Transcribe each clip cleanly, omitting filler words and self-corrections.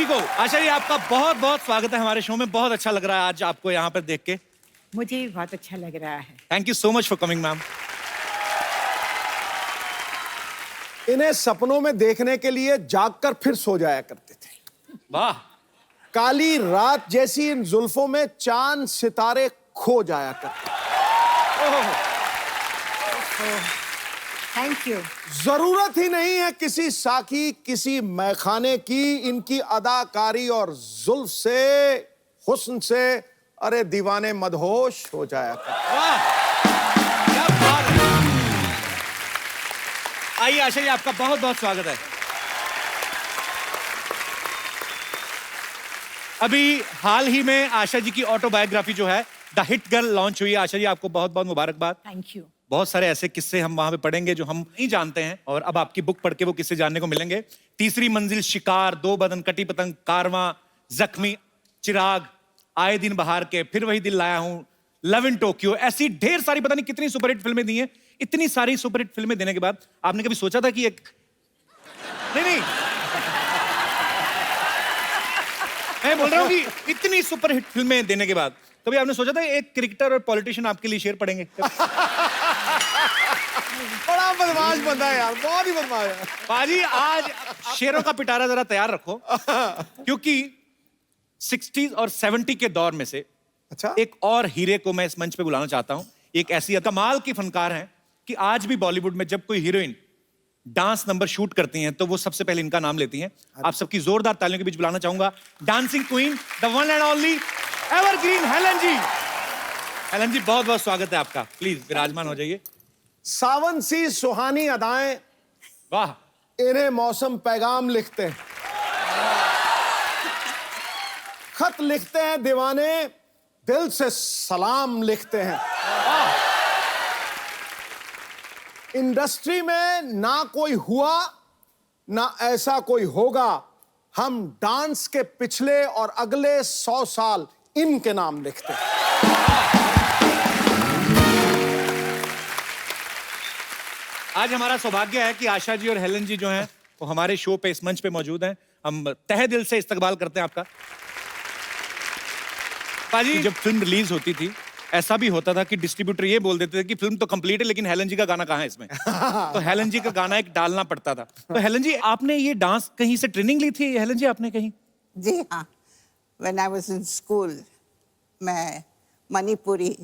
को। आशा जी आपका बहुत बहुत स्वागत है हमारे शो में। बहुत अच्छा लग रहा है आज आपको यहाँ पर देख के। मुझे भी बहुत अच्छा लग रहा है। Thank you so much for coming ma'am. इन्हें सपनों में देखने के लिए जागकर फिर सो जाया करते थे। वाह। काली रात जैसी इन जुल्फों में चांद सितारे खो जाया करते। Thank you. जरूरत ही नहीं है किसी साकी किसी मैखाने की, इनकी अदाकारी और जुल्फ से, हुस्न से, अरे दीवाने मदहोश हो जाया करते। वाह क्या बात है। आइए आशा जी आपका बहुत बहुत स्वागत है। अभी हाल ही में आशा जी की ऑटोबायोग्राफी जो है द हिट गर्ल लॉन्च हुई है। आशा जी आपको बहुत बहुत मुबारकबाद। Thank you. बहुत सारे ऐसे किस्से हम वहां पे पढ़ेंगे जो हम नहीं जानते हैं और अब आपकी बुक पढ़ के वो किस्से जानने को मिलेंगे। तीसरी मंजिल, शिकार, दो बदन, कटी पतंग, कारवां, जख्मी, चिराग, आए दिन बहार के, फिर वही दिल लाया हूं, लव इन टोक्यो, ऐसी ढेर सारी पता नहीं कितनी सुपरहिट फिल्में दी हैं। इतनी सारी सुपरहिट फिल्में देने के बाद आपने कभी सोचा था कि एक नहीं मैं बोल रहा हूं कि इतनी सुपरहिट फिल्में देने के बाद कभी आपने सोचा था एक क्रिकेटर और पॉलिटिशियन आपके लिए शेर पढ़ेंगे? बड़ा बदमाश बंदा है यार, बहुत ही बदमाश है। बाजी आज शेरों का पिटारा जरा तैयार रखो क्योंकि 60s और 70 के दौर में से अच्छा, एक और हीरे को मैं इस मंच पे बुलाना चाहता हूं। एक ऐसी कमाल की फनकार हैं कि आज भी बॉलीवुड में जब कोई हीरोइन डांस नंबर शूट करती हैं तो वो सबसे पहले इनका नाम लेती हैं। आप सबकी जोरदार तालियों के बीच बुलाना चाहूंगा dancing queen, the one and only evergreen Helen ji. Helen ji बहुत बहुत स्वागत है आपका। प्लीज विराजमान हो जाइए। सावन सी सुहानी अदाएं, वाह। इन्हें मौसम पैगाम लिखते हैं, खत लिखते हैं दीवाने, दिल से सलाम लिखते हैं। इंडस्ट्री में ना कोई हुआ ना ऐसा कोई होगा, हम डांस के पिछले और अगले 100 साल इनके नाम लिखते हैं। आज हमारा सौभाग्य है कि आशा जी और हेलन जी जो हैं वो हमारे शो पे इस मंच पे मौजूद हैं। हम तहे दिल से इस्तकबाल करते हैं आपका। पाजी जब फिल्म रिलीज होती थी ऐसा भी होता था कि डिस्ट्रीब्यूटर ये बोल देते थे कि फिल्म तो कंप्लीट है लेकिन हेलन जी का गाना कहाँ है इसमें। तो हेलन जी का गाना एक डालना पड़ता था। तो हेलन जी आपने ये डांस कहीं से ट्रेनिंग ली थी? हेलन जी आपने कहीं? जी हाँ, when I was in school मैं मणिपुरी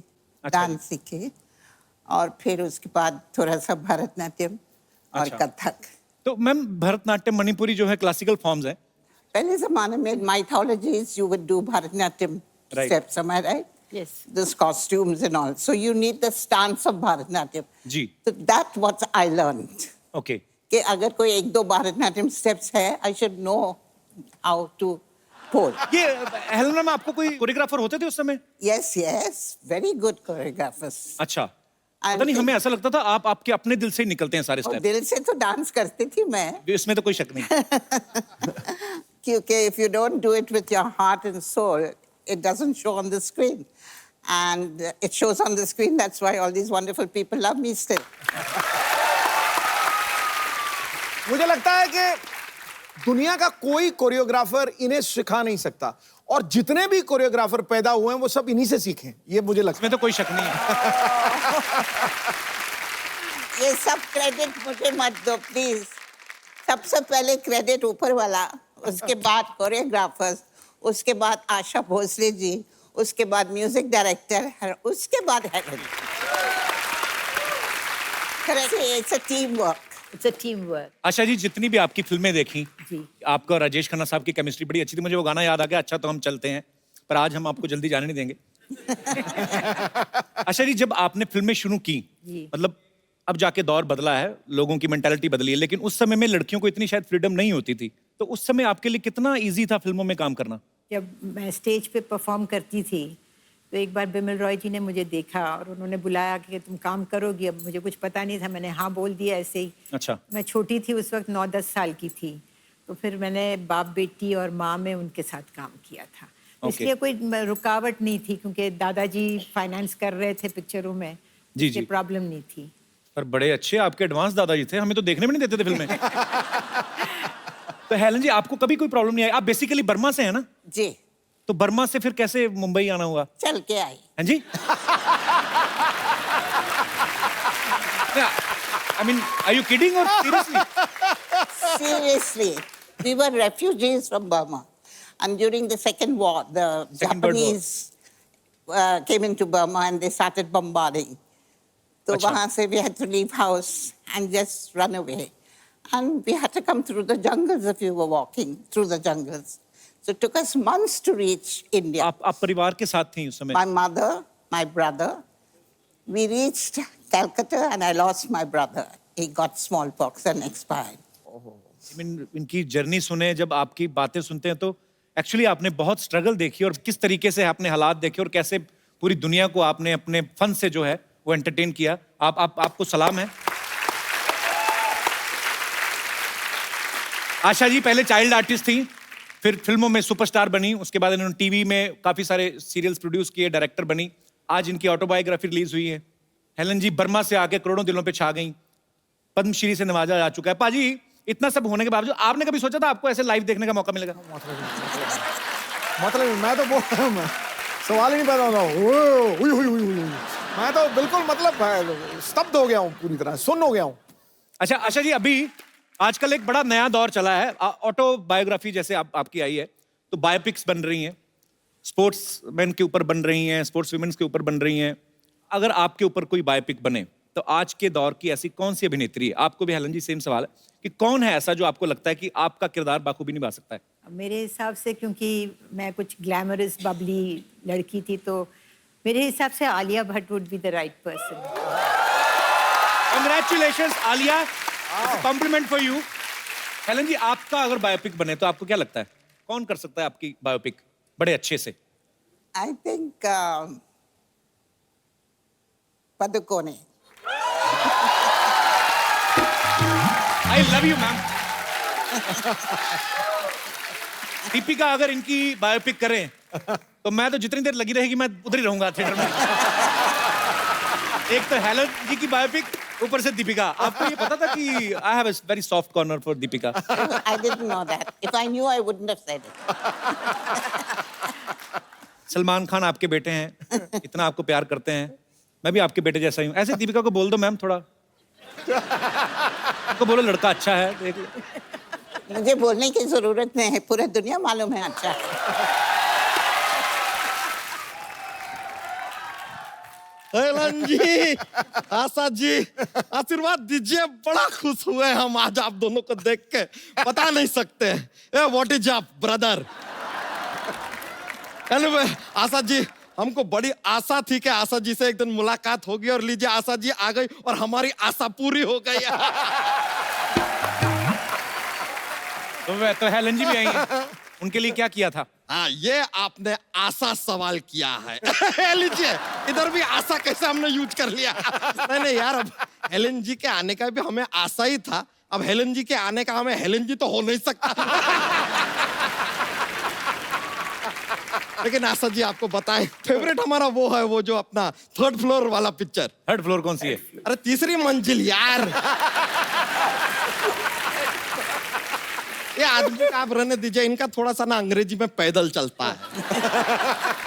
डांस सीखी और फिर उसके बाद थोड़ा सा भरतनाट्यम और कथक। तो मैम भरतनाट्यम मणिपुरी जो है क्लासिकल फॉर्म्स हैं। पहले जमाने में mythologies you would do Bharatanatyam steps, am I right? Yes. Those costumes and all. So you need the stance of Bharatanatyam. जी। So that's what I learned. Okay. कि अगर कोई एक दो भरतनाट्यम स्टेप्स है, I should know how to pose. ये Helen ma'am आपको कोई कोरियोग्राफर होते थे उस समय? Yes, yes, very good choreographers. अच्छा। पता नहीं हमें ऐसा लगता था आप आपके अपने दिल से ही निकलते हैं सारे और स्टेप। दिल से तो डांस करती थी मैं। इसमें तो कोई शक नहीं। क्योंकि if you don't do it with your heart and soul, it doesn't show on the screen. And it shows on the screen, that's why all these wonderful people love me still. मुझे लगता है कि दुनिया का कोई choreographer इन्हें सिखा नहीं सकता और जितने भी कोरियोग्राफर पैदा हुए हैं वो सब इन्हीं से सीखे हैं, ये मुझे लगता है। इसमें तो कोई शक नहीं है। ये सब क्रेडिट मुझे मत दो प्लीज। सबसे पहले क्रेडिट ऊपर वाला, उसके बाद कोरियोग्राफर्स, उसके बाद आशा भोसले जी, उसके बाद म्यूजिक डायरेक्टर, उसके बाद Helen. It's a teamwork. It's a teamwork. Asha ji जितनी भी आपकी फिल्में देखी जी। आपका और राजेश खन्ना साहब की केमिस्ट्री बड़ी अच्छी थी। मुझे वो गाना याद आ गया, अच्छा तो हम चलते हैं, पर आज हम आपको जल्दी जाने नहीं देंगे। आशा जी जब आपने फिल्में शुरू की, मतलब अब जाके दौर बदला है, लोगों की मेंटालिटी बदली है, लेकिन उस समय में लड़कियों को इतनी शायद फ्रीडम नहीं होती थी। तो उस समय आपके लिए कितना इजी था फिल्मों में काम करना? जब मैं स्टेज पे परफॉर्म करती थी तो एक बार बिमल रॉय जी ने मुझे देखा और उन्होंने बुलाया कि तुम काम करोगी। अब मुझे कुछ पता नहीं था, मैंने हाँ बोल दिया ऐसे ही। अच्छा। मैं छोटी थी उस वक्त, 9-10 साल की थी। तो फिर मैंने बाप बेटी और माँ में उनके साथ काम किया था। इसलिए कोई रुकावट नहीं थी क्योंकि दादाजी फाइनेंस कर रहे थे पिक्चरों में। जी जी। प्रॉब्लम नहीं थी। पर बड़े अच्छे आपके एडवांस दादाजी थे, हमें तो देखने में नहीं देते थे फिल्में। तो हेलन जी आपको कभी कोई प्रॉब्लम नहीं आई? आप बेसिकली बर्मा से हैं ना? जी, तो बर्मा से फिर कैसे मुंबई आना हुआ? चल के आई। हाँ जी? I mean, are you kidding or seriously? Seriously, we were refugees from Burma, and during the Second War, the Second World War. Japanese came into Burma and they started bombarding. So Acha. वहाँ से we had to leave house and just run away, and we had to come through the jungles if we were walking through the jungles. So it took us months to reach India. आप परिवार के साथ थी उस समय? My mother, my brother, we reached Calcutta and I lost my brother. He got smallpox and expired. I mean, इनकी journey सुने, जब आपकी बातें सुनते हैं तो एक्चुअली आपने बहुत स्ट्रगल देखी और किस तरीके से आपने हालात देखे और कैसे पूरी दुनिया को आपने अपने फन से जो है वो एंटरटेन किया। आपको सलाम है। आशा जी पहले चाइल्ड आर्टिस्ट थी, फिर फिल्मों में सुपरस्टार बनी, उसके बाद इन्होंने टीवी में काफी सारे सीरियल्स प्रोड्यूस किए, डायरेक्टर बनी। आज इनकी ऑटोबायोग्राफी रिलीज हुई है। हेलन जी बर्मा से आके करोड़ों दिलों पे छा गई, पद्मश्री से नवाजा जा चुका है। पाजी इतना सब होने के बावजूद आपने कभी सोचा था आपको ऐसे लाइव देखने का मौका मिलेगा? मतलब मैं तो सवाल ही नहीं पैदा होता। मैं तो बिल्कुल मतलब स्तब्ध हो गया हूँ, पूरी तरह सुन्न हो गया हूँ। अच्छा आशा जी, अभी आजकल एक बड़ा नया दौर चला है, ऑटोबायोग्राफी जैसे आपकी आई है, तो बायोपिक्स बन रही हैं, स्पोर्ट्स मैन के ऊपर बन रही हैं, स्पोर्ट्स वुमेन्स के ऊपर बन रही हैं। अगर आपके ऊपर कोई बायोपिक बने तो आज के दौर की ऐसी कौन सी अभिनेत्री है? आपको भी हेलन जी सेम सवाल है कि कौन है ऐसा जो आपको लगता है कि आपका किरदार बाखूबी निभा सकता है? मेरे हिसाब से, क्योंकि मैं कुछ ग्लैमरस बबली लड़की थी, तो मेरे हिसाब से Alia Bhatt would be the right person. Congratulations Alia, compliment for you. Helen ji आपका अगर बायोपिक बने तो आपको क्या लगता है कौन कर सकता है आपकी बायोपिक बड़े अच्छे से? I think Padukone. I love you ma'am. Deepika अगर इनकी बायोपिक करें तो मैं तो जितनी देर लगी रहेगी मैं उधर ही रहूंगा थिएटर में। एक तो हेलन जी की बायोपिक, ऊपर से दीपिका। आपको ये पता था कि I have a very soft corner for Deepika? I didn't know that. If I knew, I wouldn't have said it. Salman Khan आपके बेटे हैं, इतना आपको प्यार करते हैं, मैं भी आपके बेटे जैसा ही हूँ। ऐसे दीपिका को बोल दो मैम थोड़ा, उनको बोलो लड़का अच्छा है, देख लो। मुझे बोलने की जरूरत नहीं है, पूरा दुनिया मालूम है अच्छा है। हेलन जी, आशा जी, आशीर्वाद दीजिए। बड़ा खुश हुए हम आज आप दोनों को देख के, बता नहीं सकते। What is up brother? Anyway Asha ji, हमको बड़ी आशा थी कि आशा जी से एक दिन मुलाकात होगी, और लीजिए आशा जी आ गई और हमारी आशा पूरी हो गई। तो हेलन जी भी आई हैं, उनके लिए क्या किया था? हाँ, ये आपने आशा सवाल किया है। लीजिए इधर भी आशा कैसे हमने यूज कर लिया। नहीं यार, अब हेलन जी के आने का भी हमें आशा ही था, अब हेलन जी के आने का हमें हेलन जी तो हो नहीं सकता। लेकिन आशा जी आपको बताएं, फेवरेट हमारा वो है, वो जो अपना थर्ड फ्लोर वाला पिक्चर। थर्ड फ्लोर कौन सी है? अरे तीसरी मंजिल यार। ये आदमी का आप रहने दीजिए, इनका थोड़ा सा ना अंग्रेजी में पैदल चलता है।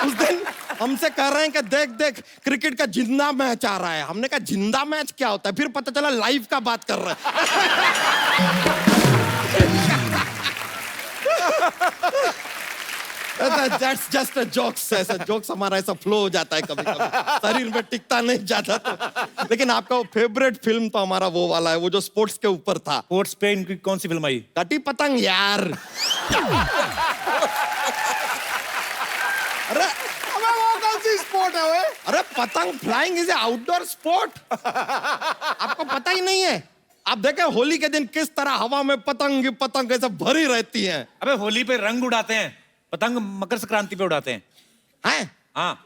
उस दिन हमसे कह रहे हैं कि देख देख क्रिकेट का जिंदा मैच आ रहा है। हमने कहा जिंदा मैच क्या होता है? फिर पता चला लाइव का बात कर रहे हैं। That's just a jokes, ऐसा जोक्स हमारा ऐसा फ्लो हो जाता है कभी कभी, शरीर में टिकता नहीं जाता तो। लेकिन आपका वो फेवरेट फिल्म तो हमारा वो वाला है, वो जो स्पोर्ट्स के ऊपर था। स्पोर्ट्स पे इनकी कौन सी फिल्म आई? कटी पतंग यार। अरे वो कौन सी स्पोर्ट है वो? अरे पतंग flying is a outdoor sport. आपको पता ही नहीं है? आप देखें होली के दिन किस तरह हवा में पतंग पतंग ऐसे भरी रहती हैं। अबे होली पे रंग उड़ाते हैं, पतंग मकर संक्रांति पे उड़ाते हैं। हैं? हाँ।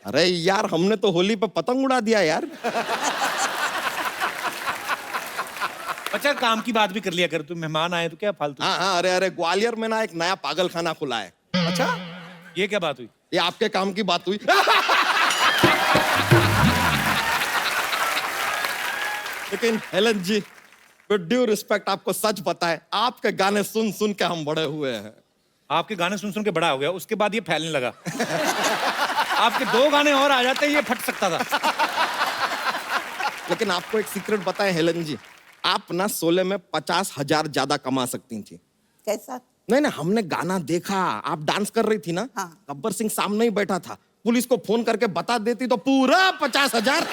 अरे यार, हमने तो होली पे पतंग उड़ा दिया यार। अच्छा काम की बात भी कर लिया कर, तू मेहमान आए तो क्या फालतू। हाँ, अरे ग्वालियर में ना एक नया पागल खाना खुला है। अच्छा, ये क्या बात हुई? ये आपके काम की बात हुई। लेकिन Helen ji, with due respect आपको सच बताएं, आपके गाने सुन सुन के हम बड़े हुए हैं। आपके गाने सुन सुन के बड़ा हो गया, उसके बाद ये फैलने लगा। आपके 2 गाने और आ जाते ये फट सकता था। लेकिन आपको एक सीक्रेट बताएं हेलन जी, आप ना 16 में 50,000 ज्यादा कमा सकती थी। कैसा? नहीं नहीं, हमने गाना देखा, आप डांस कर रही थी ना। हाँ। गब्बर सिंह सामने ही बैठा था, पुलिस को फोन करके बता देती तो पूरा 50,000।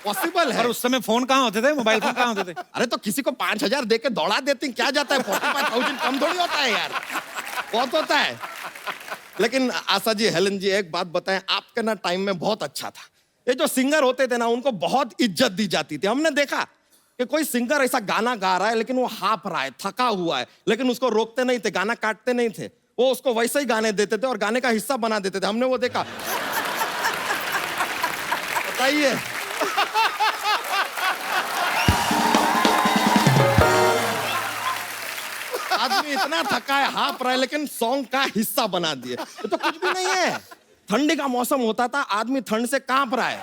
पॉसिबल है। और उस समय फोन कहाँ होते थे, मोबाइल फोन कहाँ होते थे? अरे तो किसी को 5,000 दे के दौड़ा देती, क्या जाता है? 45,000 कम थोड़ी होता है यार, बहुत होता है। लेकिन आशा जी, हेलन जी, एक बात बताएं, आपके ना टाइम में बहुत अच्छा था। ये जो सिंगर होते थे ना, उनको बहुत इज्जत दी जाती थी। हमने देखा कि कोई सिंगर ऐसा गाना गा रहा है लेकिन वो हाफ रहा है, थका हुआ है, लेकिन उसको रोकते नहीं थे, गाना काटते नहीं थे, वो उसको वैसे ही गाने देते थे और गाने का हिस्सा बना देते थे। हमने वो देखा। बताइए। आदमी इतना थका है, हाफ रहा है, लेकिन सॉन्ग का हिस्सा बना दिए। तो कुछ भी नहीं है। ठंडी का मौसम होता था, आदमी ठंड से कांप रहा है।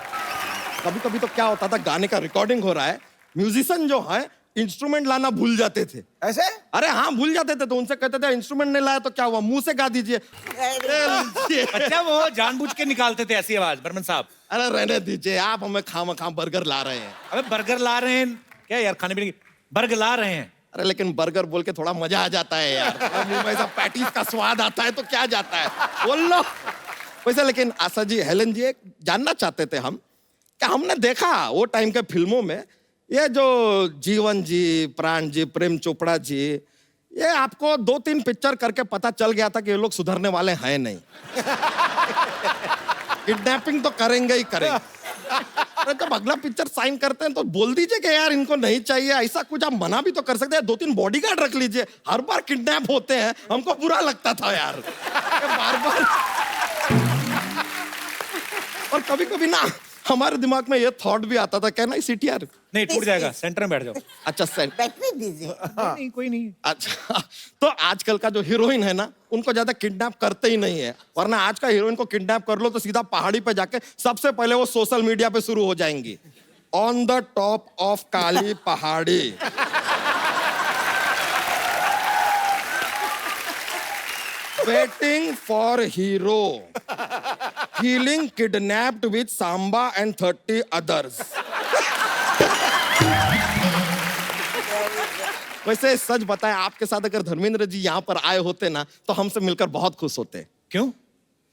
कभी कभी तो क्या होता था, गाने का रिकॉर्डिंग हो रहा है, म्यूजिशियन जो है इंस्ट्रूमेंट लाना भूल जाते थे। ऐसे? अरे हाँ, भूल जाते थे, तो उनसे कहते थे इंस्ट्रूमेंट नहीं लाया तो क्या हुआ, मुंह से गा दीजिए। अच्छा, वो जानबूझ के निकालते थे ऐसी आवाज, बर्मन साहब? अरे रहने दीजिए, आप हमें खाम बर्गर ला रहे हैं। अबे बर्गर ला रहे हैं क्या यार, खाने पीने की? बर्गर ला रहे हैं। अरे लेकिन बर्गर बोल के थोड़ा मजा आ जाता है यार, मुंह में ऐसा पैटीज का स्वाद आता है तो क्या जाता है, बोल लो। वैसे लेकिन आशा जी, हेलन जी, एक जानना चाहते थे हम कि हमने देखा वो टाइम के फिल्मों में ये जो जीवन जी, प्राण जी, प्रेम चोपड़ा जी, ये आपको 2-3 पिक्चर करके पता चल गया था कि ये लोग सुधरने वाले हैं नहीं। किडनैपिंग तो करेंगे ही करेंगे। अरे जब अगला पिक्चर साइन करते हैं तो बोल दीजिए कि यार इनको नहीं चाहिए, ऐसा कुछ आप मना भी तो कर सकते हैं। 2-3 बॉडीगार्ड रख लीजिए, हर बार किडनैप होते हैं, हमको बुरा लगता था यार, बार बार। और कभी कभी ना हमारे दिमाग में ये थॉट भी आता था, कहना सिटी यार नहीं, टूट जाएगा, सेंटर में बैठ जाओ। अच्छा सेंट, बैठने दीजिए। नहीं, कोई नहीं। अच्छा, तो आजकल का जो हीरोइन है ना, उनको ज्यादा किडनैप करते ही नहीं है, वरना आज का हीरोइन को किडनैप कर लो तो सीधा पहाड़ी पे जाके सबसे पहले वो सोशल मीडिया पे शुरू हो जाएंगी, ऑन द टॉप ऑफ काली पहाड़ी। Waiting for hero, feeling kidnapped with Samba and 30 others. वैसे सच बताएं, आपके साथ अगर धर्मेंद्र जी यहाँ पर आए होते ना तो हमसे मिलकर बहुत खुश होते। क्यों?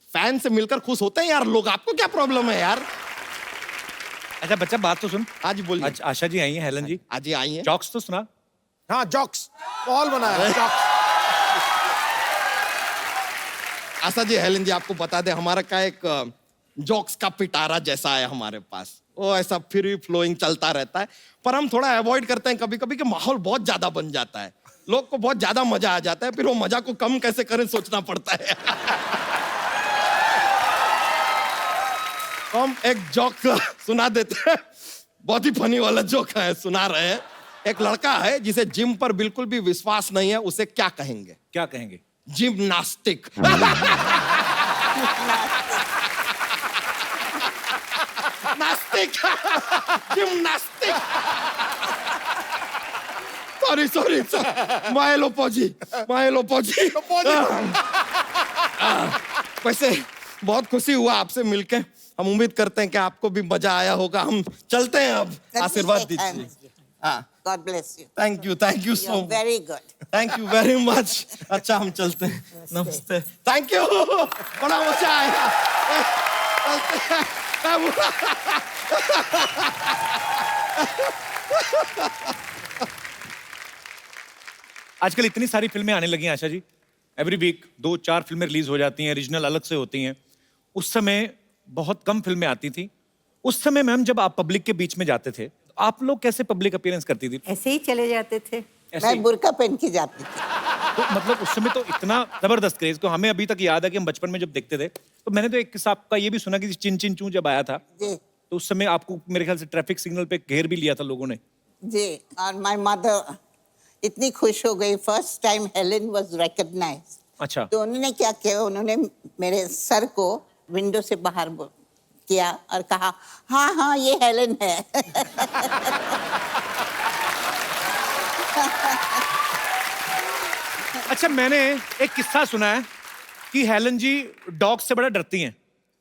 फैन से मिलकर खुश होते हैं यार लोग, आपको क्या प्रॉब्लम है यार? अच्छा बच्चा, बात तो सुन। आज बोलिए। आज आशा जी आई हैं, हेलन जी आज ही आई है। जॉक्स तो सुना। हाँ, जॉक्स माहौल बनाया है, जॉक्स। आशा जी, हेलन जी, आपको बता दे, हमारा का एक जॉक्स का पिटारा जैसा है हमारे पास, वो ऐसा फ्री फ्लोइंग चलता रहता है, पर हम थोड़ा अवॉइड करते हैं कभी कभी कि माहौल बहुत ज्यादा बन जाता है, लोग को बहुत ज्यादा मजा आ जाता है, फिर वो मजा को कम कैसे करें सोचना पड़ता है। हम एक जोक सुना देते हैं, बहुत ही फनी वाला जोक है, सुना रहे हैं। एक लड़का है जिसे जिम पर बिल्कुल भी विश्वास नहीं है, उसे क्या कहेंगे? क्या कहेंगे? जिम्नास्टिक। नास्तिक। जिम्नास्टिक। सॉरी मायलोपोजी। वैसे बहुत खुशी हुआ आपसे मिलके, हम उम्मीद करते हैं कि आपको भी मजा आया होगा। हम चलते हैं अब, आशीर्वाद दीजिए। हाँ, God bless you. Thank you so You're much. very good. Thank you very much. अच्छा, हम चलते हैं। नमस्ते। थैंक यू, बड़ा मजा आया। चलते हैं। आजकल इतनी सारी फिल्में आने लगी हैं आशा जी, एवरी वीक 2-4 फिल्में रिलीज हो जाती हैं, रीजनल अलग से होती हैं। उस समय बहुत कम फिल्में आती थी। उस समय मैम जब आप पब्लिक के बीच में जाते थे, तो आप लोग कैसे पब्लिक अपीयरेंस करती थी? ऐसे ही चले जाते थे। ऐसे ही? मैं बुर्का पहन के जाती थी। तो मतलब उस समय तो इतना जबरदस्त क्रेज, को हमें अभी तक याद है कि हम बचपन में जब देखते थे, तो मैंने तो एक किस्सा आपका ये भी सुना कि चिन चिन चू जब आया था, जी तो उस समय आपको मेरे ख्याल से ट्रैफिक सिग्नल पे घेर भी लिया था लोगों ने। जी, और माय मदर इतनी खुश हो गई, first time Helen was recognized. अच्छा। तो उन्होंने क्या किया, उन्होंने मेरे सर को विंडो से बाहर किया और कहा हाँ हाँ ये हेलन है। अच्छा, मैंने एक किस्सा सुना है कि हेलन जी डॉग से बड़ा डरती हैं।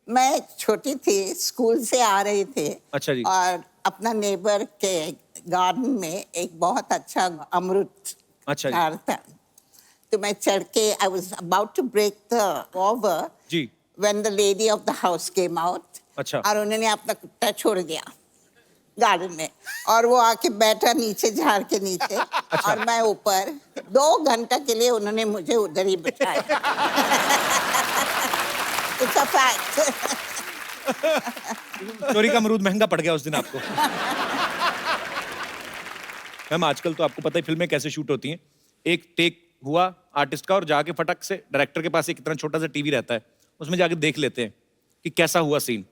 मैं छोटी थी, स्कूल से आ रही थी। अच्छा जी। और अपना नेबर के गार्डन में एक बहुत अच्छा अमरूद अच्छा जी। झाड़ था, तो मैं चढ़ के आई was about to break the over जी। When the lady of the house came out. अच्छा। और उन्होंने अपना कुत्ता छोड़ दिया गार्डन में, और वो आके बैठा नीचे झाड़ के नीचे। अच्छा। और मैं ऊपर 2 घंटा के लिए उन्होंने मुझे उधर ही बिठाया। It's a fact. चोरी का अमरूद महंगा पड़ गया उस दिन आपको। मैम, आजकल तो आपको पता है फिल्में कैसे शूट होती हैं। एक टेक हुआ आर्टिस्ट का और जाके फटक से डायरेक्टर के पास एक इतना छोटा सा टीवी रहता है, उसमें जाके देख लेते हैं कि कैसा हुआ सीन।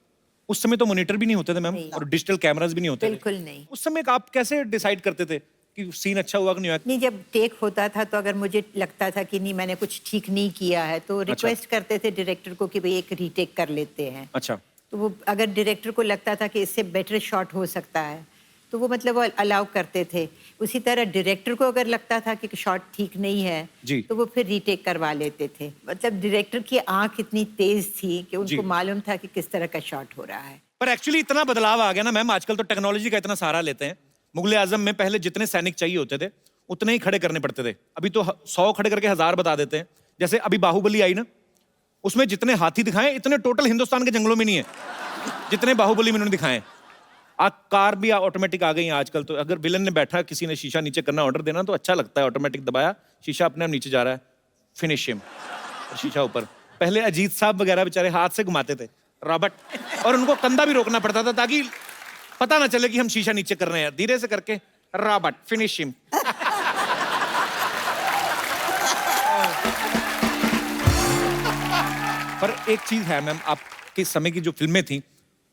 उस समय तो मॉनिटर भी नहीं होते थे मैम, नहीं। और डिजिटल कैमरास भी नहीं होते थे। बिल्कुल नहीं। उस समय आप कैसे डिसाइड करते थे कि सीन अच्छा हुआ कि नहीं हुआ? नहीं, जब टेक होता था तो अगर मुझे लगता था कि नहीं मैंने कुछ ठीक नहीं किया है तो रिक्वेस्ट करते थे डायरेक्टर को कि भाई एक रीटेक कर लेते हैं। अच्छा। तो वो अगर डायरेक्टर को लगता था कि इससे बेटर शॉट हो सकता है तो वो मतलब वो अलाउ करते थे। उसी तरह डायरेक्टर को अगर लगता था कि शॉट ठीक नहीं है जी। तो वो फिर रीटेक करवा लेते थे। मतलब डायरेक्टर की आंख इतनी तेज थी कि जी। उनको मालूम था कि किस तरह का शॉट हो रहा है। पर एक्चुअली इतना बदलाव आ गया ना मैम, आजकल तो टेक्नोलॉजी का इतना सहारा लेते हैं। मुगले आजम में पहले जितने सैनिक चाहिए होते थे उतने ही खड़े करने पड़ते थे, अभी तो 100 खड़े करके 1000 बता देते हैं। जैसे अभी बाहुबली आई ना, उसमें जितने हाथी दिखाए इतने टोटल हिंदुस्तान के जंगलों में नहीं है जितने बाहुबली में उन्होंने दिखाए। कार भी ऑटोमेटिक आ गई है आजकल तो। अगर विलन ने बैठा, किसी ने शीशा नीचे करना ऑर्डर देना तो अच्छा लगता है, ऑटोमेटिक दबाया, शीशा अपने आप नीचे जा रहा है, फिनिश हिम, शीशा ऊपर। पहले अजीत साहब वगैरह बेचारे हाथ से घुमाते थे रॉबर्ट, और उनको कंधा भी रोकना पड़ता था ताकि पता ना चले कि हम शीशा नीचे कर रहे हैं। धीरे से करके रॉबर्ट फिनिश हिम। पर एक चीज है मैम, आपके समय की जो फिल्में थी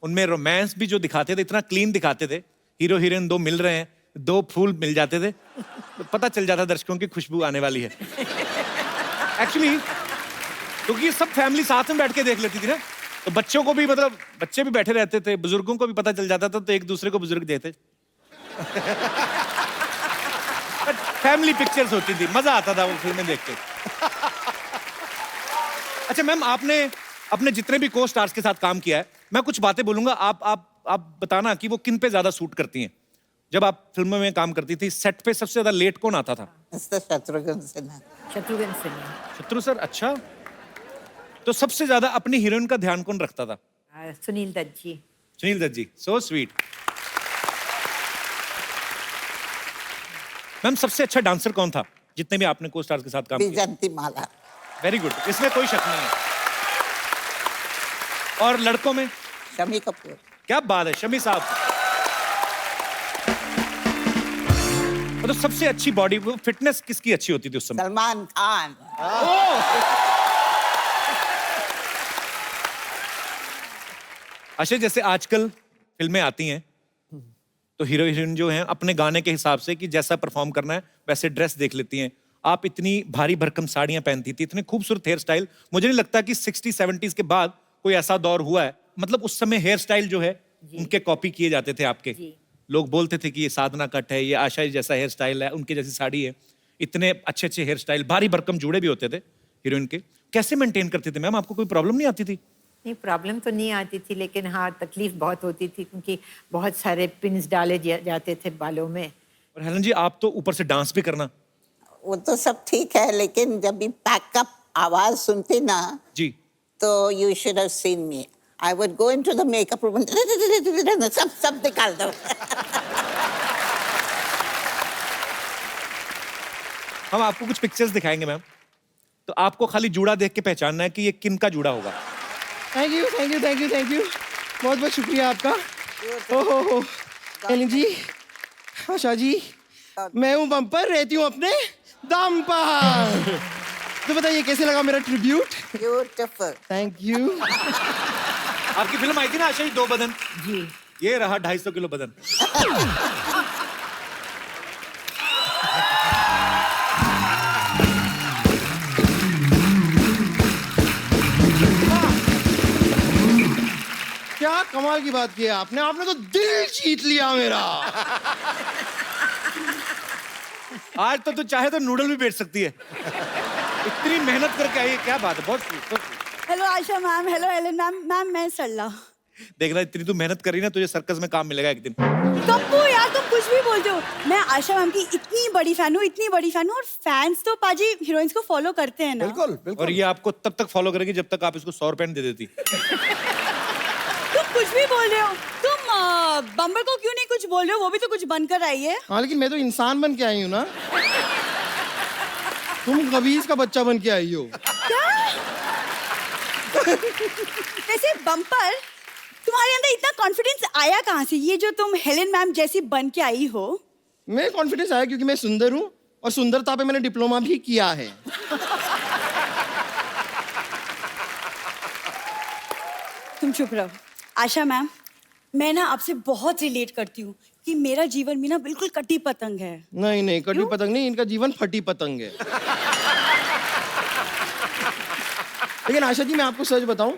उनमें रोमांस भी जो दिखाते थे इतना क्लीन दिखाते थे। हीरो हीरोइन 2 मिल रहे हैं, 2 फूल मिल जाते थे, तो पता चल जाता दर्शकों की खुशबू आने वाली है। एक्चुअली क्योंकि सब फैमिली साथ में बैठ के देख लेती थी ना, तो बच्चों को भी, मतलब बच्चे भी बैठे रहते थे, बुजुर्गों को भी पता चल जाता था, तो एक दूसरे को बुजुर्ग देते। फैमिली पिक्चर्स होती थी, मजा आता था वो फिल्में देख के। अच्छा मैम, आपने अपने जितने भी को स्टार्स के साथ काम किया है, मैं कुछ बातें बोलूंगा, आप बताना कि वो किन पे ज्यादा सूट करती हैं। जब आप फिल्मों में काम करती थी, सेट पे सबसे ज्यादा लेट कौन आता था? मिस्टर शत्रुघ्न सिन्हा। शत्रुघ्न सिन्हा। शत्रु सर। अच्छा, तो सबसे ज्यादा अपनी हीरोइन का ध्यान कौन रखता था? सुनील दत्त जी। सुनील दत्त जी, सो स्वीट। मैम, सबसे अच्छा डांसर कौन था जितने भी आपने को स्टार्स के साथ काम किया? विजंती माला। वेरी गुड, इसमें कोई शक नहीं है। और लड़कों में? शमी कपूर। क्या बात है, शमी साहब। तो सबसे अच्छी बॉडी फिटनेस किसकी अच्छी होती थी उस समय? सलमान खान। अच्छा, जैसे आजकल फिल्में आती हैं तो हीरो हीरोइन जो हैं अपने गाने के हिसाब से कि जैसा परफॉर्म करना है वैसे ड्रेस देख लेती हैं। आप इतनी भारी भरकम साड़ियां पहनती थी, इतने खूबसूरत हेयर स्टाइल, मुझे नहीं लगता कि 60-70s के बाद कोई ऐसा दौर हुआ है। मतलब उस समय हेयर स्टाइल जो है उनके कॉपी किए जाते थे आपके। लोग बोलते थे कि ये साधना कट है, ये आशा जैसा हेयर स्टाइल है, उनकी जैसी साड़ी है। इतने अच्छे अच्छे हेयर स्टाइल, भारी भरकम जूड़े भी होते थे हीरोइन के। कैसे मेंटेन करते थे मैम? आपको कोई प्रॉब्लम नहीं आती थी? नहीं, प्रॉब्लम तो नहीं आती थी, लेकिन हाँ तकलीफ बहुत होती थी क्योंकि बहुत सारे पिन्स डाले जाते थे बालों में। और हेलन जी, आप तो ऊपर से डांस भी करना। वो तो सब ठीक है, लेकिन जब भी पैकअप आवाज सुनती ना जी। तो you should have seen me. I would go into the makeup room, सब निकाल दो। हम आपको कुछ पिक्चर्स दिखाएंगे मैम, तो आपको खाली जूड़ा देख के पहचानना है कि ये किन का जूड़ा होगा। Thank you thank you thank you thank you, बहुत बहुत शुक्रिया आपका। ओहो एलिन जी, आशा जी, मैं हूँ बम्पर, रहती हूँ अपने दम पर। तो बताइए कैसे लगा मेरा ट्रिब्यूट? ब्यूटीफुल। Thank you. आपकी फिल्म आई थी ना आशा जी, 2 बदन। जी। ये रहा 250 किलो बदन। क्या कमाल की बात की है आपने आपने तो दिल जीत लिया मेरा। आज तो तू चाहे तो नूडल भी बेच सकती है। इतनी मेहनत करके आई है, क्या बात है, बहुत sweet। Hello Asha ma'am, hello Helen ma'am. Ma'am मैं सरला। देखना इतनी तू मेहनत करी ना, तुझे सर्कस में काम मिलेगा एक दिन। कप्पू यार तुम कुछ भी बोलते हो। मैं आशा मैम की इतनी बड़ी फैन हूँ, इतनी बड़ी फैन हूँ। और फैंस तो पाजी हीरोइंस को फॉलो करते हैं ना। बिल्कुल बिल्कुल। और ये आपको तब तक फॉलो करेगी जब तक आप इसको 100 रुपए दे देती। तुम कुछ भी बोल रहे हो। तुम बम्बर को क्यों नहीं कुछ बोल रहे हो? वो भी तो कुछ बनकर आई है। हाँ लेकिन मैं तो इंसान बन के आई हूँ ना। तुम कबीज का बच्चा बन के आई हो। क्या? वैसे बम्पर तुम्हारे अंदर इतना कॉन्फिडेंस आया कहाँ से? ये जो तुम हेलेन मैम जैसी बन के आई हो। मैं कॉन्फिडेंस आया क्योंकि मैं सुंदर हूँ और सुंदरता पे मैंने डिप्लोमा भी किया है। तुम चुप रहो। आशा मैम मैं ना आपसे बहुत रिलेट करती हूँ कि मेरा जीवन भी ना बिल्कुल कटी पतंग है। नहीं नहीं, कटी पतंग नहीं, इनका जीवन फटी पतंग है। लेकिन आशा जी मैं आपको सच बताऊं,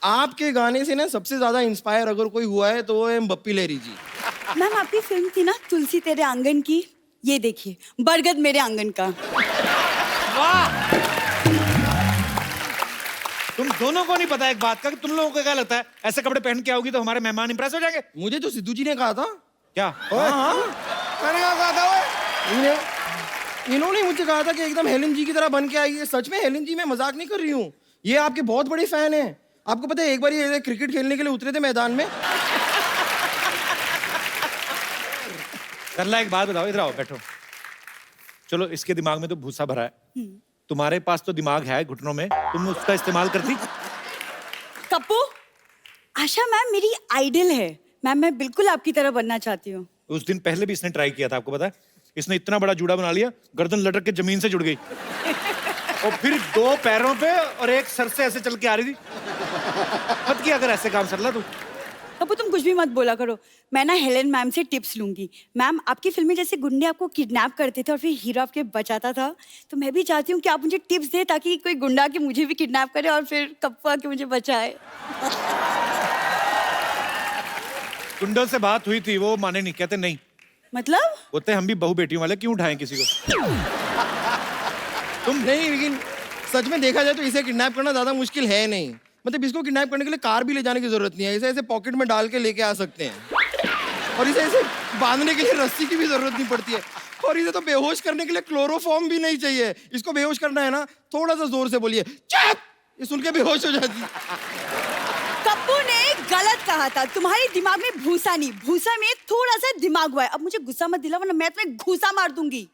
आपके गाने से ना सबसे ज्यादा इंस्पायर अगर कोई हुआ है तो वो है बप्पी लहरी जी। मैम आपकी फिल्म थी ना तुलसी तेरे आंगन की, ये देखिए बरगद मेरे आंगन का। वाह! तुम दोनों को नहीं पता एक बात का कि तुम लोगों को क्या लगता है ऐसे कपड़े पहन के आओगी तो हमारे मेहमान इंप्रेस हो जाएंगे? मुझे तो सिद्धू जी ने कहा था। क्या? हाँ, मैंने क्या कहा था ओए? इन्होंने मुझे कहा था कि एकदम हेलेन जी की तरह बन के आई है। सच में हेलेन जी, मैं मजाक नहीं कर रही हूँ, ये आपके बहुत बड़े फैन हैं। आपको पता है एक बार ये क्रिकेट खेलने के लिए उतरे थे मैदान में। करला एक बात बताओ, इधर आओ बैठो। चलो इसके दिमाग में तो भूसा भरा है, तुम्हारे पास तो दिमाग है घुटनों में, तुम उसका इस्तेमाल करती? कप्पू आशा मैम मेरी आइडल है। मैम मैं बिल्कुल आपकी तरह बनना चाहती हूँ। उस दिन पहले भी इसने ट्राई किया था, आपको पता है? इसने इतना बड़ा जूड़ा बना लिया, गर्दन लटक के जमीन से जुड़ गई और फिर 2 पैरों पे और एक सर से ऐसे चल के आ रही थी। मत किया अगर ऐसे काम सरला तू। कप्पू तुम कुछ भी मत बोला करो। मैं ना हेलेन मैम से टिप्स लूंगी। मैम आपकी फिल्म में जैसे गुंडे आपको किडनैप करते थे और फिर हीरो आपके बचाता था, तो मैं भी चाहती हूँ कि आप मुझे टिप्स दें ताकि कोई गुंडा आके मुझे भी किडनैप करे और फिर कप्पू आके मुझे बचाए। गुंडों से बात हुई थी, वो माने नहीं, कहते नहीं। मतलब बोलते हम भी बहू बेटियों वाले क्यों उठाएं किसी को। तुम नहीं, लेकिन सच में देखा जाए तो इसे किडनैप करना ज्यादा मुश्किल है नहीं। मतलब इसको किडनैप करने के लिए कार भी ले जाने की जरूरत नहीं है, इसे ऐसे पॉकेट में डाल के लेके आ सकते हैं। और इसे ऐसे बांधने के लिए रस्सी की भी जरूरत नहीं पड़ती है। और इसे तो बेहोश करने के लिए क्लोरोफॉर्म भी नहीं चाहिए। इसको बेहोश करना है ना, थोड़ा सा जोर से बोलिए चुप, ये सुन के बेहोश हो जाती है। कप्पू ने गलत कहा था। तुम्हारे दिमाग में भूसा नहीं, भूसा में थोड़ा सा दिमाग हुआ है। अब मुझे गुस्सा मत दिला वरना मैं तुम्हें घूसा मार दूंगी।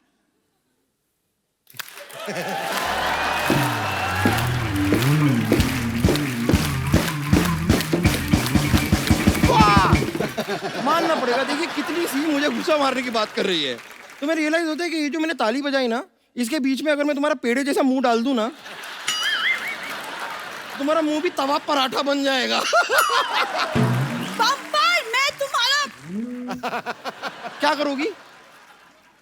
मानना पड़ेगा, देखिए कितनी सी मुझे गुस्सा मारने की बात कर रही है। तुम्हें रियलाइज होता है कि ये जो मैंने ताली बजाई ना, इसके बीच में अगर मैं तुम्हारा पेड़े जैसा मुंह डाल दूं ना, तुम्हारा मुंह भी तवा पराठा बन जाएगा। बम्पर मैं तुम्हारा क्या करोगी?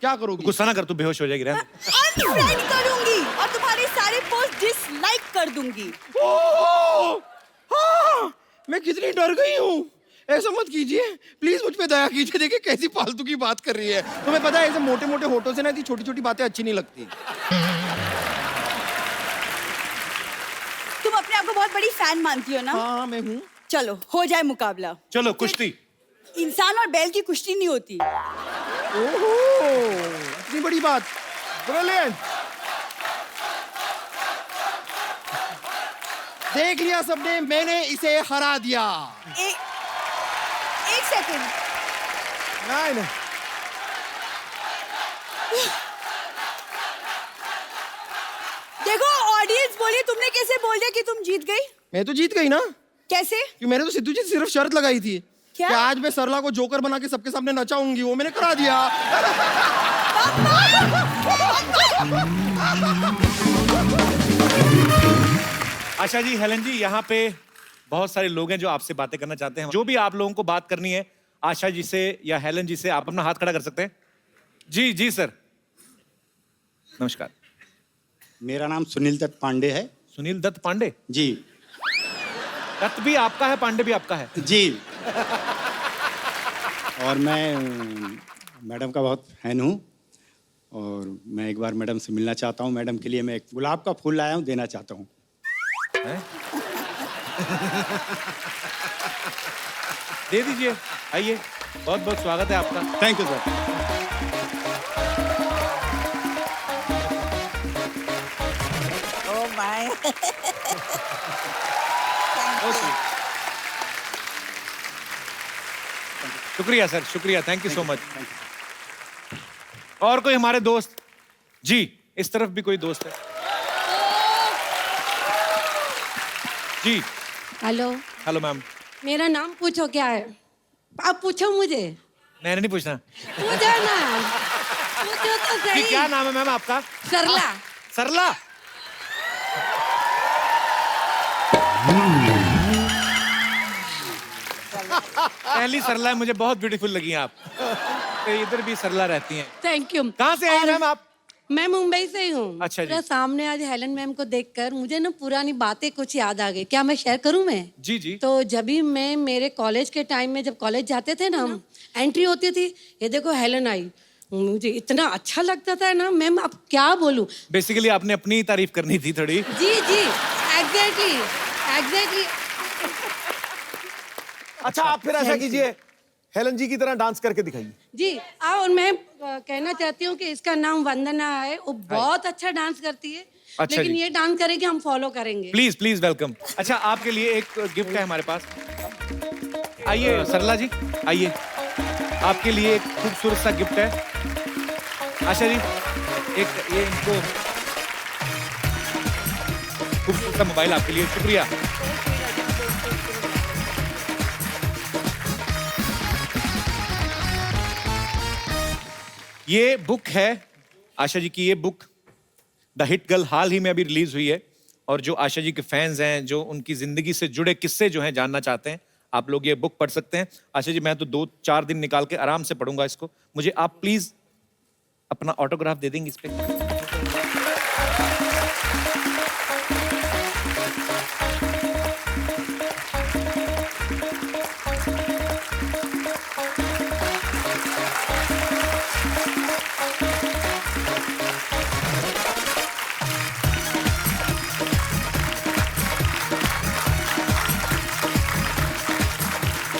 क्या करोगी? गुस्सा ना कर, तू बेहोश हो जाएगी। रहने दे। अनफ्रेंड करूंगी और तुम्हारे सारे पोस्ट डिसलाइक कर दूंगी। ओह! हाँ, मैं कितनी डर गई हूँ। ऐसा मत कीजिए प्लीज, मुझ पे दया कीजिए। देखिए कैसी फालतू की बात कर रही है। तुम्हें पता है ऐसे मोटे मोटे होठों से ना इतनी छोटी छोटी बातें अच्छी नहीं लगती। तुम अपने आप को बहुत बड़ी फैन मानती हो ना? हाँ मैं हूँ। चलो हो जाए मुकाबला। चलो कुश्ती। इंसान और बैल की कुश्ती नहीं होती। ओहो, इतनी बड़ी बात। ब्रिलियंट। देख लिया सबने, मैंने इसे हरा दिया। एक सेकंड। नहीं नहीं, देखो ऑडियंस बोली, तुमने कैसे बोल दिया कि तुम जीत गई? मैं तो जीत गई ना, कैसे? कि मैंने तो सिद्धू जी से सिर्फ शर्त लगाई थी क्या? कि आज मैं सरला को जोकर बना के सबके सामने नचाऊंगी। वो मैंने करा दिया। आशा जी, हेलन जी, यहाँ पे बहुत सारे लोग हैं जो आपसे बातें करना चाहते हैं। जो भी आप लोगों को बात करनी है आशा जी से या हेलन जी से, आप अपना हाथ खड़ा कर सकते हैं। जी जी सर, नमस्कार। मेरा नाम सुनील दत्त पांडे है। सुनील दत्त पांडे? जी दत्त भी आपका है, पांडे भी आपका है? जी। और मैं मैडम का बहुत फैन हूँ और मैं एक बार मैडम से मिलना चाहता हूँ। मैडम के लिए मैं एक गुलाब का फूल लाया हूँ, देना चाहता हूँ। दे दीजिए, आइए, बहुत बहुत स्वागत है आपका। Thank you sir. Oh my. शुक्रिया सर, शुक्रिया, थैंक यू सो मच। और कोई हमारे दोस्त? जी, इस तरफ भी कोई दोस्त है? जी, हेलो, हेलो मैम। मेरा नाम पूछो क्या है? आप पूछो मुझे। मैंने नहीं पूछना। पूछो ना, पूछो तो जी, सही। क्या नाम है मैम आपका? सरला। सरला। पहली सरला है, मुझे बहुत ब्यूटीफुल लगी हैं आप। तो इधर भी सरला रहती हैं। Thank you. कहाँ से आई हैं मैम आप? मैं मुंबई से ही हूँ। अच्छा जी। पूरा सामने आज हेलन मैम को देखकर मुझे ना पुरानी बातें कुछ याद आ गई। क्या मैं शेयर करूँ मैं? जी जी। तो जब भी मैं मेरे कॉलेज के टाइम में जब कॉलेज जाते थे ना हम, एंट्री होती थी, ये देखो हेलन आई, मुझे इतना अच्छा लगता था ना मैम, अब क्या बोलूं। बेसिकली आपने अपनी तारीफ करनी थी थोड़ी। जी जी, एग्जैक्टली एग्जैक्टली। अच्छा, आप फिर ऐसा कीजिए, हेलन जी की तरह डांस करके दिखाइए। जी, और मैं कहना चाहती हूँ कि इसका नाम वंदना है, वो बहुत अच्छा डांस करती है। अच्छा लेकिन जी। ये डांस करेगी, हम फॉलो करेंगे। Please please welcome. अच्छा, आपके लिए एक गिफ्ट है हमारे पास। आइए सरला जी, आइए, आपके लिए एक खूबसूरत सा गिफ्ट है। आशा जी, एक ये इनको खूबसूरत सा मोबाइल आपके लिए। शुक्रिया। ये बुक है आशा जी की। ये बुक द हिट गर्ल हाल ही में अभी रिलीज हुई है, और जो आशा जी के फैंस हैं, जो उनकी जिंदगी से जुड़े किस्से जो हैं जानना चाहते हैं, आप लोग ये बुक पढ़ सकते हैं। आशा जी, मैं तो 2-4 दिन निकाल के आराम से पढ़ूंगा इसको। मुझे आप प्लीज अपना ऑटोग्राफ दे देंगे इस पे?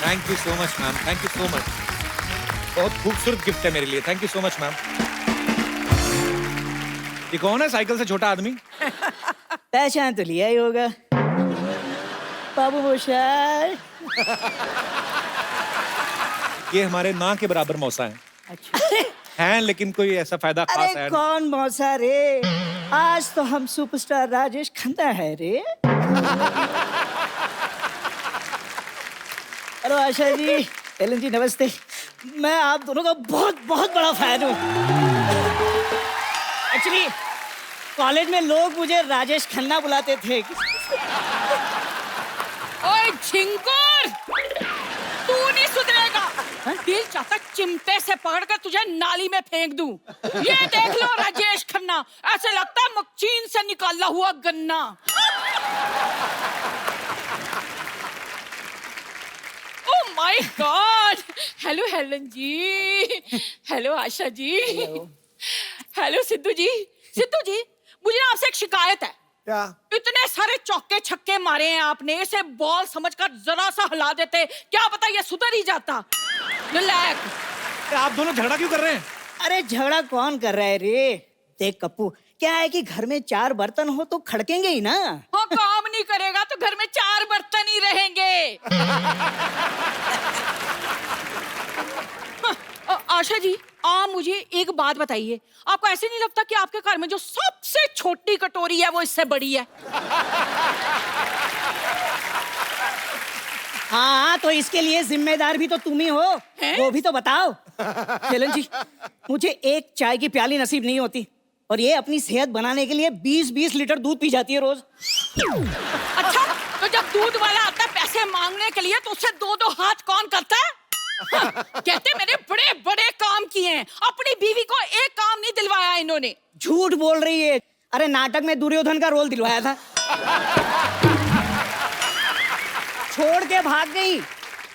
Thank you so much ma'am, thank you so much. बहुत खूबसूरत गिफ्ट है मेरे लिए, thank you so much ma'am. ये कौन है साइकिल से छोटा आदमी? पहचान तो लिया ही होगा, बाबू मोशाय। ये हमारे ना के बराबर मौसा हैं। अच्छा। हैं, लेकिन कोई ऐसा फायदा खास है अरे नहीं। कौन मौसा रे, आज तो हम सुपरस्टार राजेश खन्ना है रे। हेलो आशा जी, हेलन जी, नमस्ते। मैं आप दोनों का बहुत बहुत बड़ा फैन हूँ। एक्चुअली कॉलेज में लोग मुझे राजेश खन्ना बुलाते थे। ओए झिंगुर, तू नहीं सुधरेगा। दिल चाहता चिमटे से पकड़कर तुझे नाली में फेंक दूं। ये देख लो राजेश खन्ना, ऐसे लगता है मक्खीन से निकाला हुआ गन्ना। Oh my god. Hello Helen ji, hello Asha ji, hello Sidhu ji. Sidhu ji, मुझे ना आपसे एक शिकायत है। क्या? इतने सारे चौके छक्के मारे हैं आपने, इसे बॉल समझकर जरा सा हिला देते, क्या पता ये सुधर ही जाता। अरे आप दोनों झगड़ा क्यों कर रहे हैं? अरे झगड़ा कौन कर रहा है रे? देख कप्पू, क्या है कि घर में 4 बर्तन हो तो खड़केंगे ही ना। हाँ, काम नहीं करेगा तो घर में 4 बर्तन ही रहेंगे। आशा जी, आप मुझे एक बात बताइए, आपको ऐसे नहीं लगता कि आपके घर में जो सबसे छोटी कटोरी है वो इससे बड़ी है? हाँ, तो इसके लिए जिम्मेदार भी तो तुम ही हो। वो भी तो बताओ। हेलन जी, मुझे एक चाय की प्याली नसीब नहीं होती, और ये अपनी सेहत बनाने के लिए 20-20 लीटर दूध पी जाती है रोज। अच्छा, तो जब दूध वाला आता है पैसे मांगने के लिए, तो उससे 2-2 हाथ कौन करता है? हाँ, कहते मैंने बड़े बड़े काम किए हैं, अपनी बीवी को एक काम नहीं दिलवाया इन्होंने। झूठ बोल रही है। अरे नाटक में दुर्योधन का रोल दिलवाया था। छोड़ के भाग गई।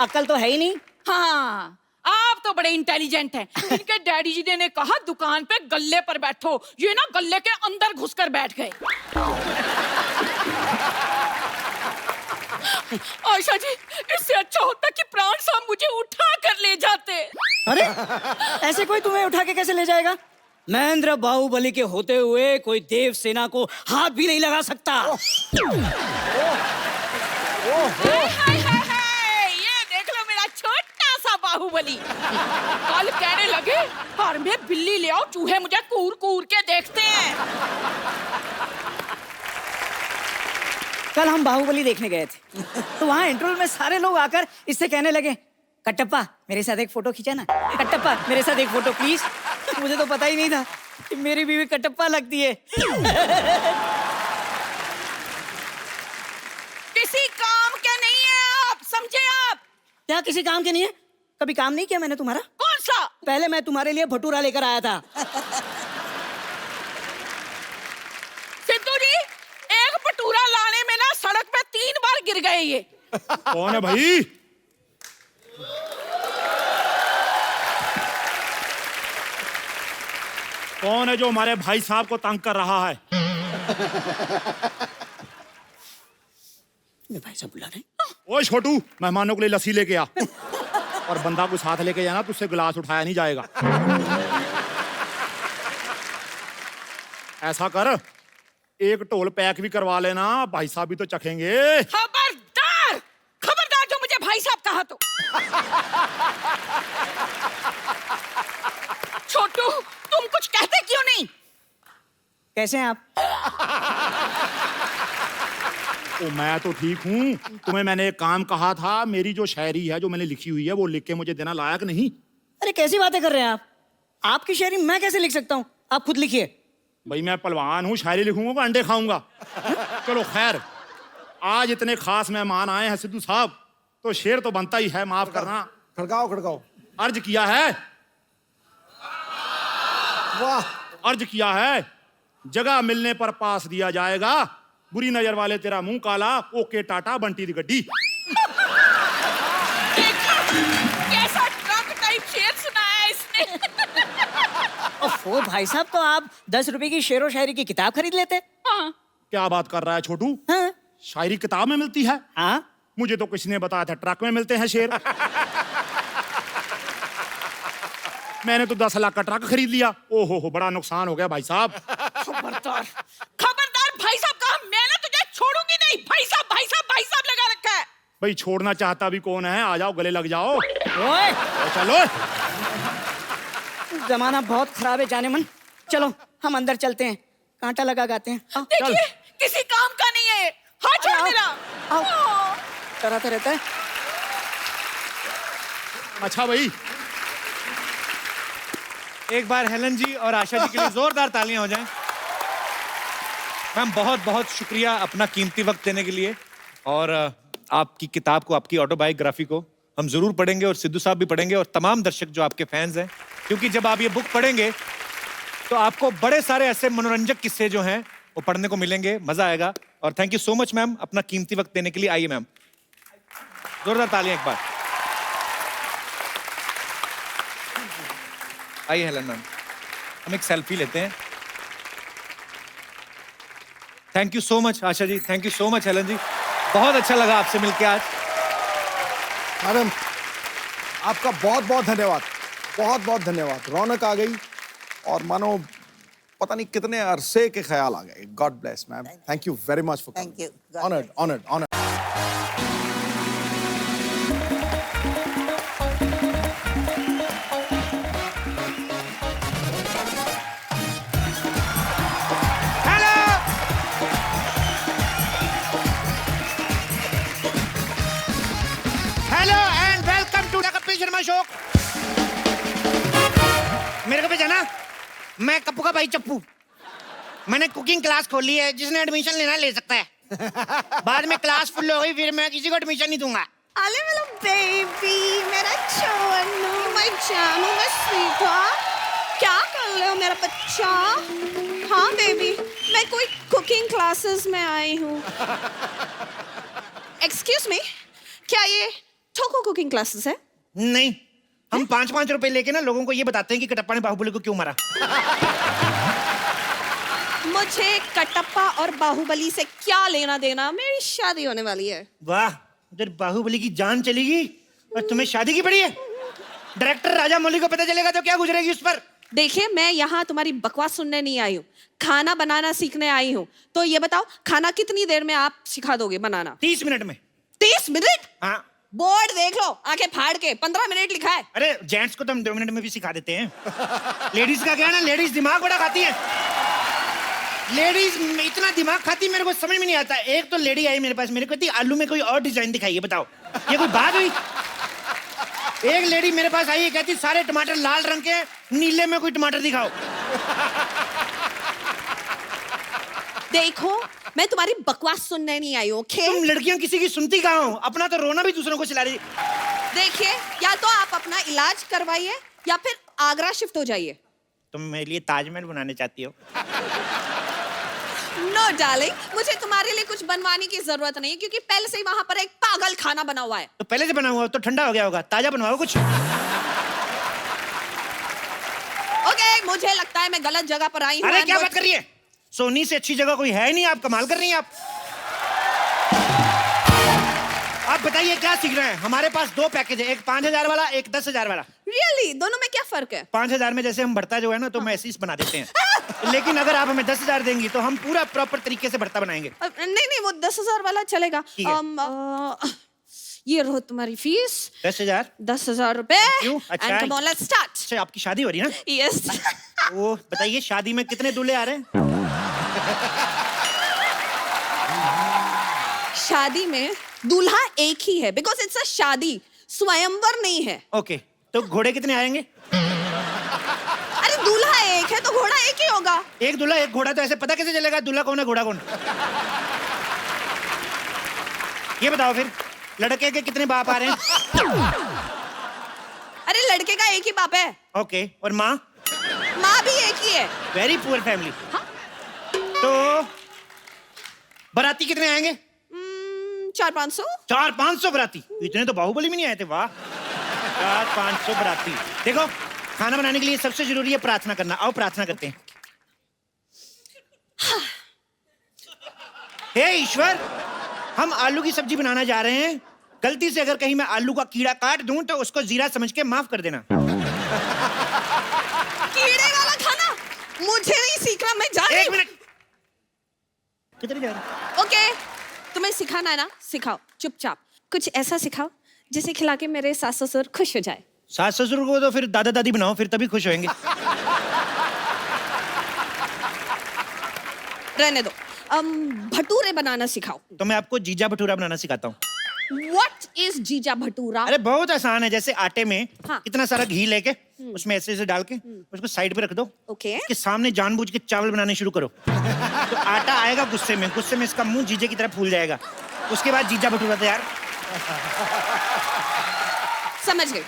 अक्ल तो है ही नहीं। हाँ, आप तो बड़े इंटेलिजेंट हैं। इनके डैडी जी ने कहा दुकान पे गल्ले पर बैठो, ये ना गल्ले के अंदर घुसकर बैठ गए। आयशा जी, इससे अच्छा होता कि प्राण साहब मुझे उठा कर ले जाते। अरे ऐसे कोई तुम्हें उठा के कैसे ले जाएगा? महेंद्र बाहुबली के होते हुए कोई देव सेना को हाथ भी नहीं लगा सकता। हाय, ये देख लो मेरा छोटा सा बाहुबली। कल कहने लगे घर में बिल्ली ले आओ, चूहे मुझे कूर कूर के देखते हैं। कल हम बाहुबली देखने गए थे, तो वहाँ इंटरवल में सारे लोग आकर इससे कहने लगे, कटप्पा मेरे साथ एक फोटो खींचा ना, कटप्पा मेरे साथ एक फोटो प्लीज। मुझे तो पता ही नहीं था कि मेरी बीवी कटप्पा लगती है। किसी काम के नहीं है आप, समझे आप? क्या किसी काम के नहीं है? कभी काम नहीं किया मैंने तुम्हारा? कौन सा? पहले मैं तुम्हारे लिए भटूरा लेकर आया था। सिद्धू जी, एक भटूरा लाने में ना सड़क पे 3 बार गिर गए ये। कौन है भाई? कौन है जो हमारे भाई साहब को तंग कर रहा है? भाई साहब बुला रहे। ओए छोटू, मेहमानों के लिए लस्सी लेके आ और बंदा को साथ लेके जाना, तुझसे गिलास उठाया नहीं जाएगा। ऐसा कर, एक ढोल पैक भी करवा लेना, भाई साहब भी तो चखेंगे। खबरदार, खबरदार जो मुझे भाई साहब कहा तो। छोटू, तुम कुछ कहते क्यों नहीं? कैसे हैं आप? ओ, मैं तो ठीक हूँ। तुम्हें मैंने एक काम कहा था, मेरी जो शायरी है जो मैंने लिखी हुई है वो लिख के मुझे देना लायक नहीं? अरे कैसी बातें कर रहे हैं आप? आपकी शायरी मैं कैसे लिख सकता हूँ? आप खुद लिखिए। भाई मैं पहलवान हूँ, शायरी लिखूंगा तो अंडे खाऊंगा। चलो खैर, आज इतने खास मेहमान आए हैं सिद्धू साहब, तो शेर तो बनता ही है, माफ करना। खड़काओ खड़काओ। अर्ज किया है, वाह, अर्ज किया है, जगह मिलने पर पास दिया जाएगा, बुरी नजर वाले तेरा मुंह काला, ओके टाटा बंटी दी गड्डी। कैसा ट्रक टाइप शेर सुनाया है इसने। ओफो भाई साहब, तो आप 10 रुपए की शेरो शायरी की किताब खरीद लेते। हाँ। क्या बात कर रहा है छोटू? हाँ। शायरी किताब में मिलती है? हाँ। मुझे तो किसी ने बताया था ट्रक में मिलते हैं शेर। मैंने तो 10 लाख का ट्रक खरीद लिया। ओहो, बड़ा नुकसान हो गया भाई साहब। खबरदार, खबरदार भाई साहब कहा, मैं ना तुझे छोड़ूंगी नहीं। भाई साहब, भाई साहब, भाई साहब लगा रखा है। भाई छोड़ना चाहता भी कौन है? आ जाओ, गले लग जाओ। ओए! चलो, जमाना बहुत खराब है जाने मन। चलो हम अंदर चलते हैं, कांटा लगा गाते हैं। देखिए, किसी काम का नहीं है। हाथ छोड़ मेरा। कराता रहता है। अच्छा भाई, एक बार हेलन जी और आशा जी के लिए जोरदार तालियां हो जाएं। मैम बहुत बहुत शुक्रिया अपना कीमती वक्त देने के लिए, और आपकी किताब को, आपकी ऑटोबायोग्राफी को हम जरूर पढ़ेंगे, और सिद्धू साहब भी पढ़ेंगे, और तमाम दर्शक जो आपके फैंस हैं, क्योंकि जब आप ये बुक पढ़ेंगे तो आपको बड़े सारे ऐसे मनोरंजक किस्से जो हैं वो पढ़ने को मिलेंगे, मजा आएगा। और thank you so much ma'am अपना कीमती वक्त देने के लिए। आइए मैम, जोरदार तालियां एक बार। आइए हेलन मैम, हम एक सेल्फी लेते हैं। Thank you so much Asha ji, thank you so much Helen ji, बहुत अच्छा लगा आपसे मिलकर आज। मैडम, आपका बहुत बहुत धन्यवाद, बहुत बहुत धन्यवाद। रौनक आ गई और मानो पता नहीं कितने अरसे के ख्याल आ गए। God bless ma'am, thank you very much for Thank you. Honoured honoured honoured. Hello and welcome to the Kapil Sharma show. मेरे को पहचाना? मैं कप्पू का भाई चप्पू। मैंने कुकिंग क्लास खोली है, जिसने एडमिशन लेना ले सकता है। बाद में क्लास फुल हो गई, फिर मैं किसी को एडमिशन नहीं दूंगा। अरे मेरा बेबी, मेरा चोनू, मैं जानू, मैं स्वीटहार्ट, क्या कर रहे हो मेरा बच्चा? हाँ बेबी, मैं कोई कुकिंग क्लासेस में आई हूँ। एक्सक्यूज मी, क्या ये ठोको कुकिंग क्लासेस है? नहीं, हम 5-5 रुपए लेके ना लोगों को ये बताते हैं कि कटप्पा ने बाहुबली को क्यों मारा। मुझे कटप्पा और बाहुबली से क्या लेना देना? मेरी शादी होने वाली है। वाह, उधर बाहुबली की जान चलेगी और तुम्हें शादी की पड़ी है। डायरेक्टर राजा मौली को पता चलेगा तो क्या गुजरेगी उस पर। देखिए, मैं यहाँ तुम्हारी बकवास सुनने नहीं आई हूँ, खाना बनाना सीखने आई हूँ। तो ये बताओ, खाना कितनी देर में आप सिखा दोगे बनाना? 30 मिनट में। 30 मिनट? हाँ। बोर्ड देख लो, आंखें फाड़ के 15 मिनट लिखा है। अरे जेंट्स को तो हम 2 मिनट में भी सिखा देते हैं। लेडीज का क्या है ना, लेडीज दिमाग बड़ा खाती है। लेडीज इतना दिमाग खाती मेरे को समझ में नहीं आता। एक तो लेडी आई मेरे पास, मेरे को कहती आलू में कोई और डिजाइन दिखाइए, बताओ ये कोई बात हुई? एक लेडी मेरे पास आई है, कहती सारे टमाटर लाल रंग के, नीले में कोई टमाटर दिखाओ। देखो, मैं तुम्हारी बकवास सुनने नहीं आई हूँ। तुम लड़कियां किसी की सुनती कहाँ हो? अपना तो रोना भी दूसरों को चिल्ला रही। देखिए, या तो आप अपना इलाज करवाइए या फिर आगरा शिफ्ट हो जाइए। तुम मेरे लिए ताजमहल बनाने चाहती हो? नो डार्लिंग, मुझे तुम्हारे लिए कुछ बनवाने की जरूरत नहीं है, क्योंकि पहले से ही वहां पर एक पागल खाना बना हुआ है। तो पहले से बना हुआ तो ठंडा हो गया होगा, ताजा बनवाओ कुछ। ओके, मुझे लगता है मैं गलत जगह पर आई हूँ। अरे क्या बात कर रही है? सोनी से अच्छी जगह कोई है नहीं, आप कमाल कर रही हैं। आप बताइए क्या सीख रहे हैं? हमारे पास 2 पैकेज है, एक 5000 वाला, एक 10,000 वाला। रियली? दोनों में क्या फर्क है? 5000 में जैसे हम भरता जो है ना, तो मैसेज बना देते हैं। लेकिन अगर आप हमें 10,000 देंगी तो हम पूरा प्रॉपर तरीके से भरता बनाएंगे। नहीं, वो 10,000 वाला चलेगा। ये रहो तुम्हारी फीस। 10,000? 10,000 रुपए। अच्छा, And come on, let's start. अच्छा, आपकी शादी हो रही है ना? Yes. वो बताइए, शादी में कितने दूल्हे आ रहे हैं? शादी में दूल्हा एक ही है, बिकॉज इट्स अ शादी, स्वयंवर नहीं है। ओके, तो घोड़े कितने आएंगे? अरे दूल्हा एक है तो घोड़ा एक ही होगा। एक दूल्हा एक घोड़ा, तो ऐसे पता कैसे चलेगा दूल्हा कौन है घोड़ा कौन? ये बताओ फिर, लड़के के कितने बाप आ रहे हैं? अरे लड़के का एक ही बाप है। ओके, और माँ? माँ भी एक ही है। Very poor family. तो बाराती कितने आएंगे? 400-500। 400-500 बाराती? इतने तो बाहुबली में नहीं आए थे। वाह, 400-500 बाराती। देखो, खाना बनाने के लिए सबसे जरूरी है प्रार्थना करना। आओ प्रार्थना करते हैं। हे ईश्वर, हम आलू की सब्जी बनाना जा रहे हैं। गलती से अगर कहीं मैं आलू का कीड़ा काट दूं तो उसको जीरा समझ के माफ कर देना। कीड़े वाला खाना मुझे नहीं सीखना, मैं जा रही हूं। 1 मिनट, किधर जा रहे हो? ओके, तुम्हें सिखाना है ना, सिखाओ। चुपचाप कुछ ऐसा सिखाओ जिसे खिला के मेरे सास ससुर खुश हो जाए। सास ससुर को तो फिर दादा दादी बनाओ, फिर तभी खुश होंगे। रहने दो। भटूरे बनाना सिखाओ। तो मैं आपको जीजा भटूरा बनाना सिखाता हूँ। What is जीजा भटूरा? अरे बहुत आसान है। जैसे आटे में हाँ। इतना सारा घी लेके उसमें ऐसे डाल के उसको साइड पे रख दो। ओके। उसके सामने जानबूझ के चावल बनाने शुरू करो। तो आटा आएगा गुस्से में इसका मुंह जीजे की तरह फूल जाएगा। उसके बाद जीजा भटूरा तैयार। समझ गई।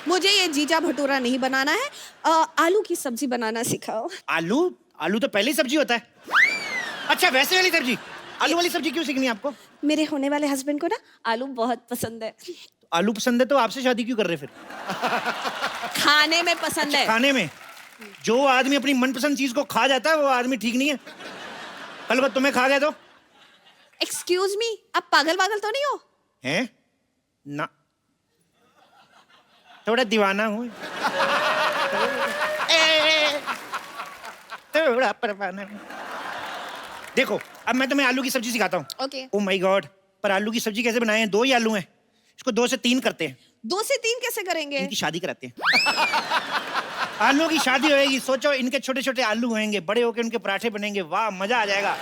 मुझे ये जीजा भटूरा नहीं बनाना है। आलू की सब्जी बनाना सिखाओ। आलू तो पहले ही सब्जी होता है। अच्छा, वैसे वाली सब्जी? आलू वाली सब्जी क्यों सीखनी है आपको? मेरे होने वाले हस्बैंड को ना आलू बहुत पसंद है। तो आलू पसंद है तो आपसे शादी क्यों कर रहे फिर? खाने में पसंद है। खाने में? जो आदमी अपनी मनपसंद चीज को खा जाता है वो आदमी ठीक नहीं है। कल को तुम्हें खा गया तो? एक्सक्यूज मी, आप पागल तो नहीं हो? हैं? ना, थोड़ा दीवाना हूँ। थोड़ा परवाना हूँ। देखो, अब मैं तुम्हें आलू की सब्जी सिखाता हूँ। ओके। ओह माय गॉड, पर आलू की सब्जी कैसे बनाएं? 2 ही आलू हैं, इसको 2 से 3 करते हैं। 2 से 3 कैसे करेंगे? इनकी शादी कराते हैं। आलू की शादी होएगी। सोचो, इनके छोटे छोटे आलू होंगे, बड़े होकर उनके पराठे बनेंगे। वाह, मजा आ जाएगा।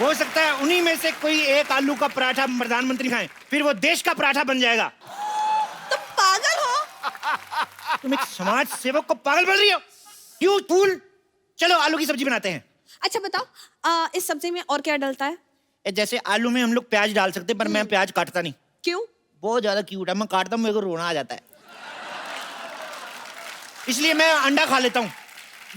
हो सकता है उन्हीं में से कोई एक आलू का पराठा प्रधानमंत्री खाएं, फिर वो देश का पराठा बन जाएगा। तो पागल हो? तुम एक समाज सेवक को पागल बोल रही हो? क्यों फूल? चलो आलू की सब्जी बनाते हैं। अच्छा बताओ, इस सब्जी में और क्या डलता है? जैसे आलू में हम लोग प्याज डाल सकते हैं, पर मैं प्याज काटता नहीं। क्यों? बहुत ज्यादा क्यूट है, मैं काटता हूँ मेरे को रोना आ जाता है, इसलिए मैं अंडा खा लेता हूँ।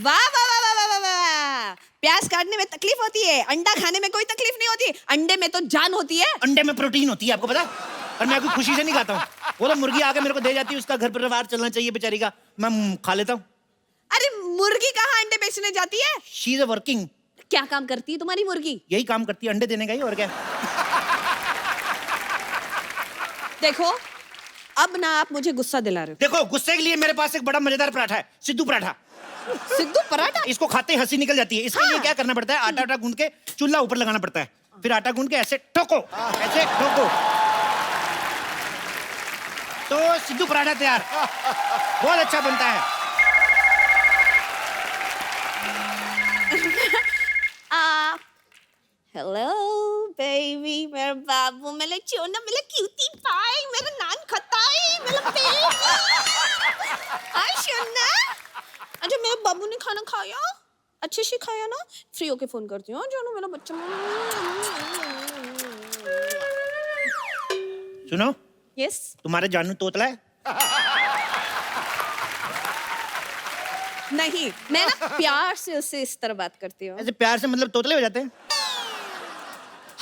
वाह वाह वाह वाह वाह वाह! प्याज काटने में तकलीफ होती है, अंडा खाने में कोई तकलीफ नहीं होती। अंडे में तो जान होती है। अंडे में प्रोटीन होती है, आपको पता? और मैं कोई खुशी से नहीं खाता हूँ। वो तो मुर्गी आके मेरे को दे जाती है, उसका घर परिवार चलना चाहिए बेचारी का, मैं खा लेता हूँ। अरे मुर्गी कहाँ अंडे बेचने जाती है? She is working. क्या काम करती है तुम्हारी मुर्गी? यही काम करती है, अंडे देने का ही, और क्या। देखो अब ना आप मुझे गुस्सा दिला रहे देखो गुस्से के लिए मेरे पास एक बड़ा मजेदार पराठा है, सिद्धू पराठा। हो। सिद्धू पराठा? इसको खाते ही हंसी निकल जाती है। इसके लिए क्या करना पड़ता है, आटा गूंद के चूल्हा ऊपर लगाना पड़ता है, फिर आटा गूंद के ऐसे ठोको, ऐसे ठोको, तो सिद्धू पराठा तैयार। बहुत अच्छा बनता है। हेलो बेबी, मेरा बाबू, मेरा चोना, मेरा क्यूटी पाई, मेरा नान खताई, मेरा बेबी। हाय सोना। अच्छा मेरे बाबू ने खाना खाया? अच्छे से खाया ना? फ्री होके फोन करती हूँ जानू, मेरा बच्चा। सुनो, यस। तुम्हारे जानू तोतला है? नहीं, मैं ना प्यार से उससे इस तरह बात करती हूँ। ऐसे प्यार से मतलब तोतले हो जाते हैं?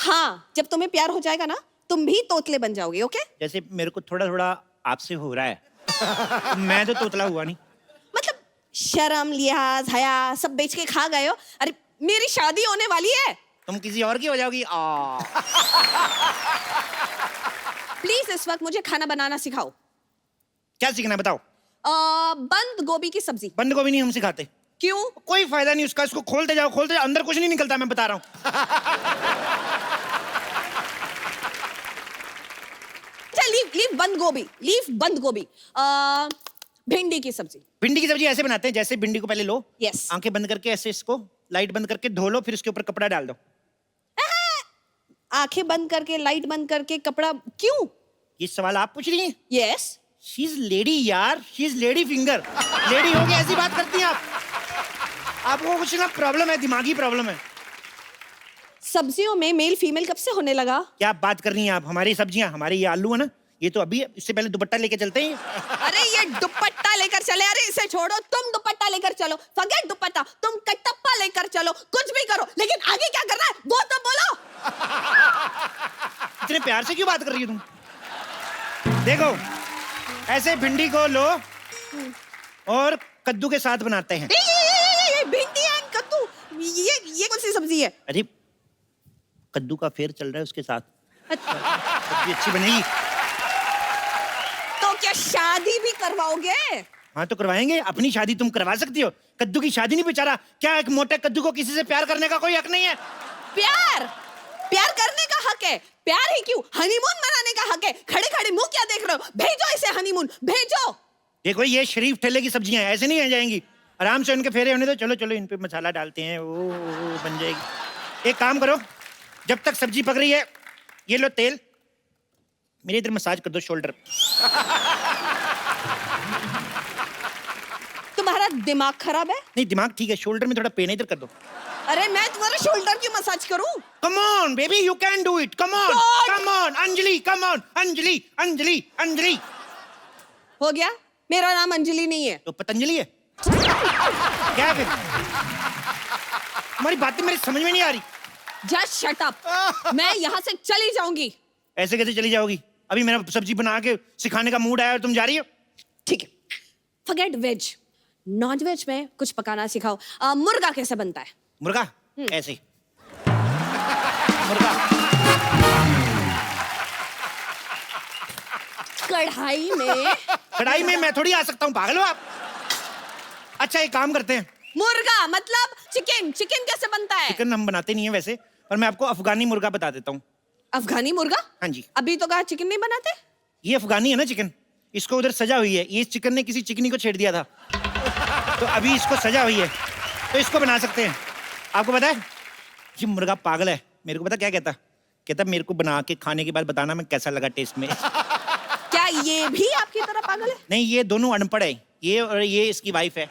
हाँ, जब तुम्हें प्यार हो जाएगा ना, तुम भी तोतले बन जाओगे, ओके? जैसे मेरे को थोड़ा थोड़ा आपसे हो रहा है। मैं तो तोतला हुआ नहीं। मतलब शर्म, लिहाज, हया सब बेच के खा गए हो। अरे मेरी शादी होने वाली है। तुम किसी और की हो जाओगी। प्लीज इस वक्त मुझे खाना बनाना सिखाओ। क्या सीखना है बताओ? बंद गोभी की सब्जी। बंद गोभी नहीं हम सिखाते। क्यों? कोई फायदा नहीं उसका, इसको खोलते जाओ, खोलते जाओ, अंदर कुछ नहीं निकलता, मैं बता रहा हूँ। लीव बंद गोभी, लीव बंद गोभी। भिंडी की सब्जी। भिंडी की सब्जी ऐसे बनाते हैं, जैसे भिंडी को पहले लो, Yes. आंखें बंद करके ऐसे इसको लाइट बंद करके धो लो, फिर उसके ऊपर कपड़ा डाल दो। आंखें बंद करके, लाइट बंद करके, कपड़ा क्यों? ये सवाल आप पूछ रही हैं? यस। शी इज लेडी यार, she is lady finger. Lady हो के ऐसी बात करती हैं आप? आपको कुछ ना प्रॉब्लम है, दिमागी प्रॉब्लम है। सब्जियों में मेल फीमेल कब से होने लगा? क्या बात कर रही हैं आप? हमारी सब्जियां, हमारे ये आलू है ना, ये तो अभी है, इससे पहले दुपट्टा लेके चलते हैं। अरे ये दुपट्टा लेकर चले। अरे इसे छोड़ो, तुम दुपट्टा लेकर चलो, फॉरगेट दुपट्टा, तुम कटप्पा लेकर चलो, कुछ भी करो, लेकिन आगे क्या करना है वो तो बोलो। इतने प्यार से क्यों बात कर रही हो तुम? देखो, ऐसे भिंडी को लो और कद्दू के साथ बनाते हैं। ये भिंडी एंड कद्दू, ये कौन सी सब्जी है? अरे कद्दू का फेर चल रहा है उसके साथ, अच्छा। सब्जी अच्छी बनेगी। तो क्या शादी भी करवाओगे? हाँ तो करवाएंगे, अपनी शादी तुम करवा सकती हो, कद्दू की शादी नहीं। बेचारा क्या एक मोटे कद्दू को किसी से प्यार करने का कोई हक नहीं है? प्यार करने का हक है। प्यार ही क्यों, हनीमून मनाने का हक है। खड़े खड़े मुंह क्या देख रहे हो? भेजो इसे हनीमून, भेजो। देखो ये शरीफ ठेले की सब्जियां हैं, ऐसे नहीं आ जाएंगी, आराम से उनके फेरे होने दो। चलो चलो, इन पे मसाला डालते हैं, वो बन जाएगी। एक काम करो, जब तक सब्जी पक रही है, ये लो तेल, मेरे इधर मसाज कर दो शोल्डर। तुम्हारा दिमाग खराब है? नहीं दिमाग ठीक है, शोल्डर में थोड़ा पेन है, इधर कर दो। अरे मैं तुम्हारा शोल्डर क्यों मसाज करूं? Come on baby, you can do it, come on, come on Anjali, come on Anjali, Anjali, Anjali. हो गया? मेरा नाम अंजलि नहीं है तो पतंजलि है क्या? फिर तुम्हारी बातें मेरी समझ में नहीं आ रही। Just shut up. मैं यहाँ से चली जाऊंगी। ऐसे कैसे चली जाओगी? अभी मेरा सब्जी बना के सिखाने का मूड आया और तुम जा रही हो? ठीक है, फॉरगेट वेज, नॉन वेज में कुछ पकाना सिखाओ। मुर्गा कैसे बनता है? मुर्गा ऐसे, मुर्गा कढ़ाई में। कढ़ाई में मैं थोड़ी आ सकता हूँ, पागल हो आप? अच्छा एक काम करते हैं, मुर्गा मतलब चिकन। चिकन कैसे बनता है? चिकन हम बनाते नहीं है वैसे, पर मैं आपको अफगानी मुर्गा बता देता हूँ। अफगानी मुर्गा? हाँ जी। अभी तो कहा चिकन नहीं बनाते। ये अफगानी है ना चिकन, इसको उधर सजा हुई है, ये चिकन ने किसी चिकनी को छेड़ दिया था, तो अभी इसको सजा हुई है, तो इसको बना सकते हैं। आपको पता है ये मुर्गा पागल है, मेरे को पता क्या कहता मेरे को बना के खाने के बाद बताना मैं कैसा लगा टेस्ट में। क्या ये भी आपकी तरह पागल है? नहीं, ये दोनों अनपढ़ है, ये और ये इसकी वाइफ है,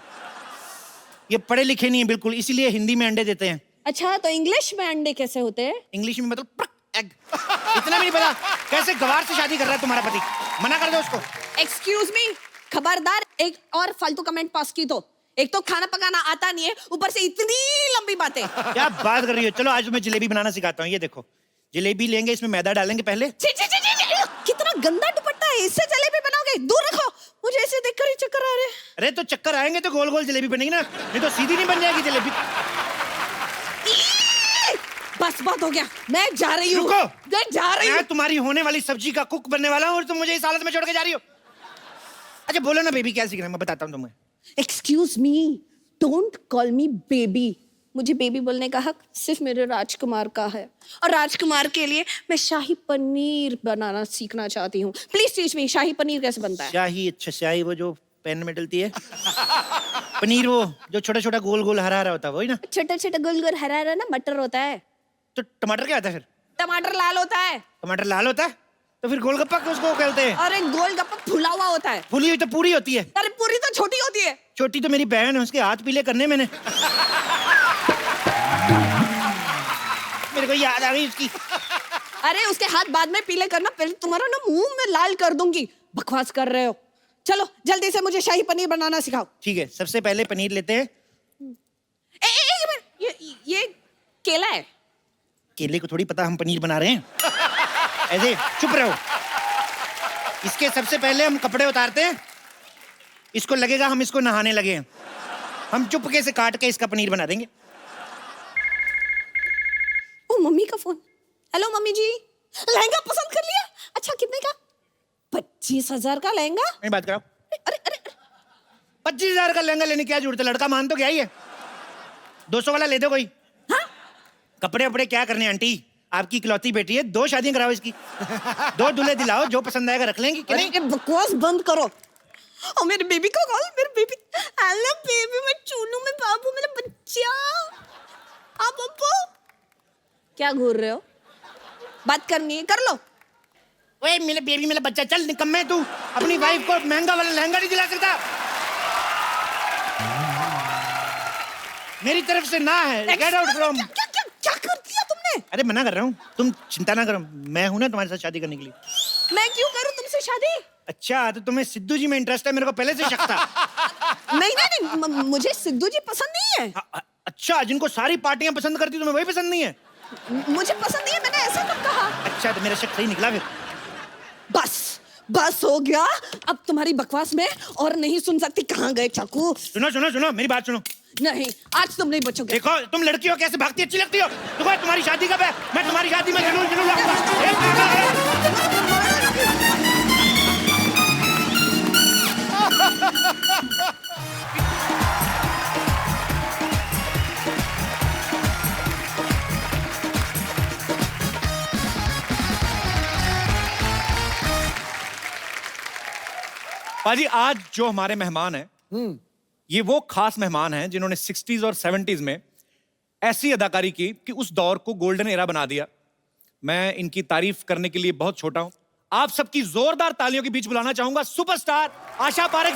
ये पढ़े लिखे नहीं है बिल्कुल, इसीलिए हिंदी में अंडे देते हैं। अच्छा, तो इंग्लिश में अंडे कैसे होते हैं? इंग्लिश में मतलब एग। इतना भी नहीं पता? कैसे गवार से शादी कर रहा है तुम्हारा पति? मना कर दो उसको। एक्सक्यूज मी, खबरदार एक और फालतू कमेंट पास की तो। एक तो खाना पकाना आता नहीं है, ऊपर से इतनी लंबी बातें। क्या बात कर रही हो? चलो आज मैं जलेबी बनाना सिखाता हूँ। ये देखो, जलेबी लेंगे, इसमें मैदा डालेंगे पहले। कितना इतना गंदा दुपट्टा है, इससे जलेबी बनाओगे? दूर रखो, मुझे ऐसे देखकर ही चक्कर आ रहे हैं। अरे तो चक्कर आएंगे तो गोल गोल जलेबी बनेगी ना, नहीं तो सीधी नहीं बन जाएगी जलेबी। बस बात हो गया, मैं जा रही हूँ। रुको, मैं जा रही हूँ। मैं तुम्हारी होने वाली सब्जी का कुक बनने वाला हूँ और तुम मुझे इस हालत में छोड़ के जा रही हो। अच्छा बोलो ना बेबी, क्या सीखना है, मैं बताता हूँ तुम्हें। Excuse me, don't call me baby. मुझे बेबी बोलने का हक सिर्फ मेरे राजकुमार का है, और राजकुमार के लिए मैं शाही पनीर बनाना सीखना चाहती हूँ। प्लीज टीच मी, शाही पनीर कैसे बनता है? शाही? अच्छा शाही वो जो पैन में डलती है। पनीर वो जो छोटा छोटा गोल गोल हरा हरा होता है वही ना? छोटा छोटा गोल गोल हरा हरा ना मटर होता है। तो टमाटर क्या होता है फिर? टमाटर लाल होता है। टमाटर लाल होता है तो फिर गोलगप्पा उसको कहते हैं? और एक गोलगप्पा फुला हुआ होता है। फुली हुई तो पूरी होती है। अरे पूरी तो छोटी होती है। छोटी तो मेरी बहन है, उसके हाथ पीले करने मैंने। मेरे को याद आ गई उसकी। अरे उसके हाथ बाद में पीले करना, पहले तुम्हारा ना मुंह में लाल कर दूंगी। बकवास कर रहे हो। चलो जल्दी से मुझे शाही पनीर बनाना सिखाओ। ठीक है, सबसे पहले पनीर लेते हैं। एक मिनट, ये केला है। केले को थोड़ी पता हम पनीर बना रहे हैं। ऐसे चुप रहो। इसके सबसे पहले हम कपड़े उतारते हैं। इसको लगेगा हम इसको नहाने लगे हैं। हम चुपके से काट के इसका पनीर बना देंगे। ओ मम्मी का फोन। हेलो मम्मी जी, लहंगा पसंद कर लिया? अच्छा कितने का? 25,000 का लहंगा। नहीं बात कराओ। अरे अरे 25,000 का लहंगा लेने की क्या जरूरत है? लड़का मान तो क्या ही है। 200 वाला ले दो कोई। हाँ? कपड़े वपड़े क्या करने आंटी, आपकी इकलौती बेटी है, 2 शादियां कराओ इसकी। 2 दूल्हे दिलाओ, जो पसंद आएगा रख लेंगी कि नहीं? अरे बकवास बंद करो। और मेरे बेबी को कॉल, मेरे बेबी। हेलो बेबी, मैं चूनू में बाबू, मेरा बच्चा। आप पप्पू क्या घूर रहे हो? बात करनी है कर लो। ओए मेरे बेबी, मेरा बच्चा, चल निकम्मे तू अपनी वाइफ को महंगा वाला लहंगा नहीं दिला सकता। मेरी तरफ से ना है। Get out from. क्या कर दिया तुमने? अरे मना कर रहा हूँ, तुम चिंता ना करो, मैं हूं ना तुम्हारे साथ शादी करने के लिए। मैं क्यों करूं तुमसे शादी? अच्छा तो तुम्हें सिद्धू जी में इंटरेस्ट है, मेरे को पहले से शक था। नहीं नहीं नहीं, मुझे सिद्धू जी पसंद नहीं है। अच्छा, जिनको सारी पार्टियां पसंद करती तुम्हें वही पसंद नहीं है? मुझे पसंद नहीं है, मैंने ऐसा कब कहा? अच्छा तो मेरा शक सही निकला फिर। बस हो गया। अब तुम्हारी बकवास में और नहीं सुन सकती। कहाँ गए चाकू? सुनो सुनो सुनो, मेरी बात सुनो। नहीं, आज तुम नहीं बचोगे। देखो तुम लड़की हो, कैसे भागती अच्छी लगती हो। देखो तुम्हारी शादी कब है? मैं तुम्हारी शादी में जुनून जुनून लाऊंगा। पाजी आज जो हमारे मेहमान हैं, ये वो खास मेहमान हैं जिन्होंने 60s और 70s में ऐसी अदाकारी की कि उस दौर को गोल्डन एरा बना दिया। मैं इनकी तारीफ करने के लिए बहुत छोटा हूं। आप सबकी जोरदार तालियों के बीच बुलाना चाहूंगा सुपरस्टार आशा पारेख।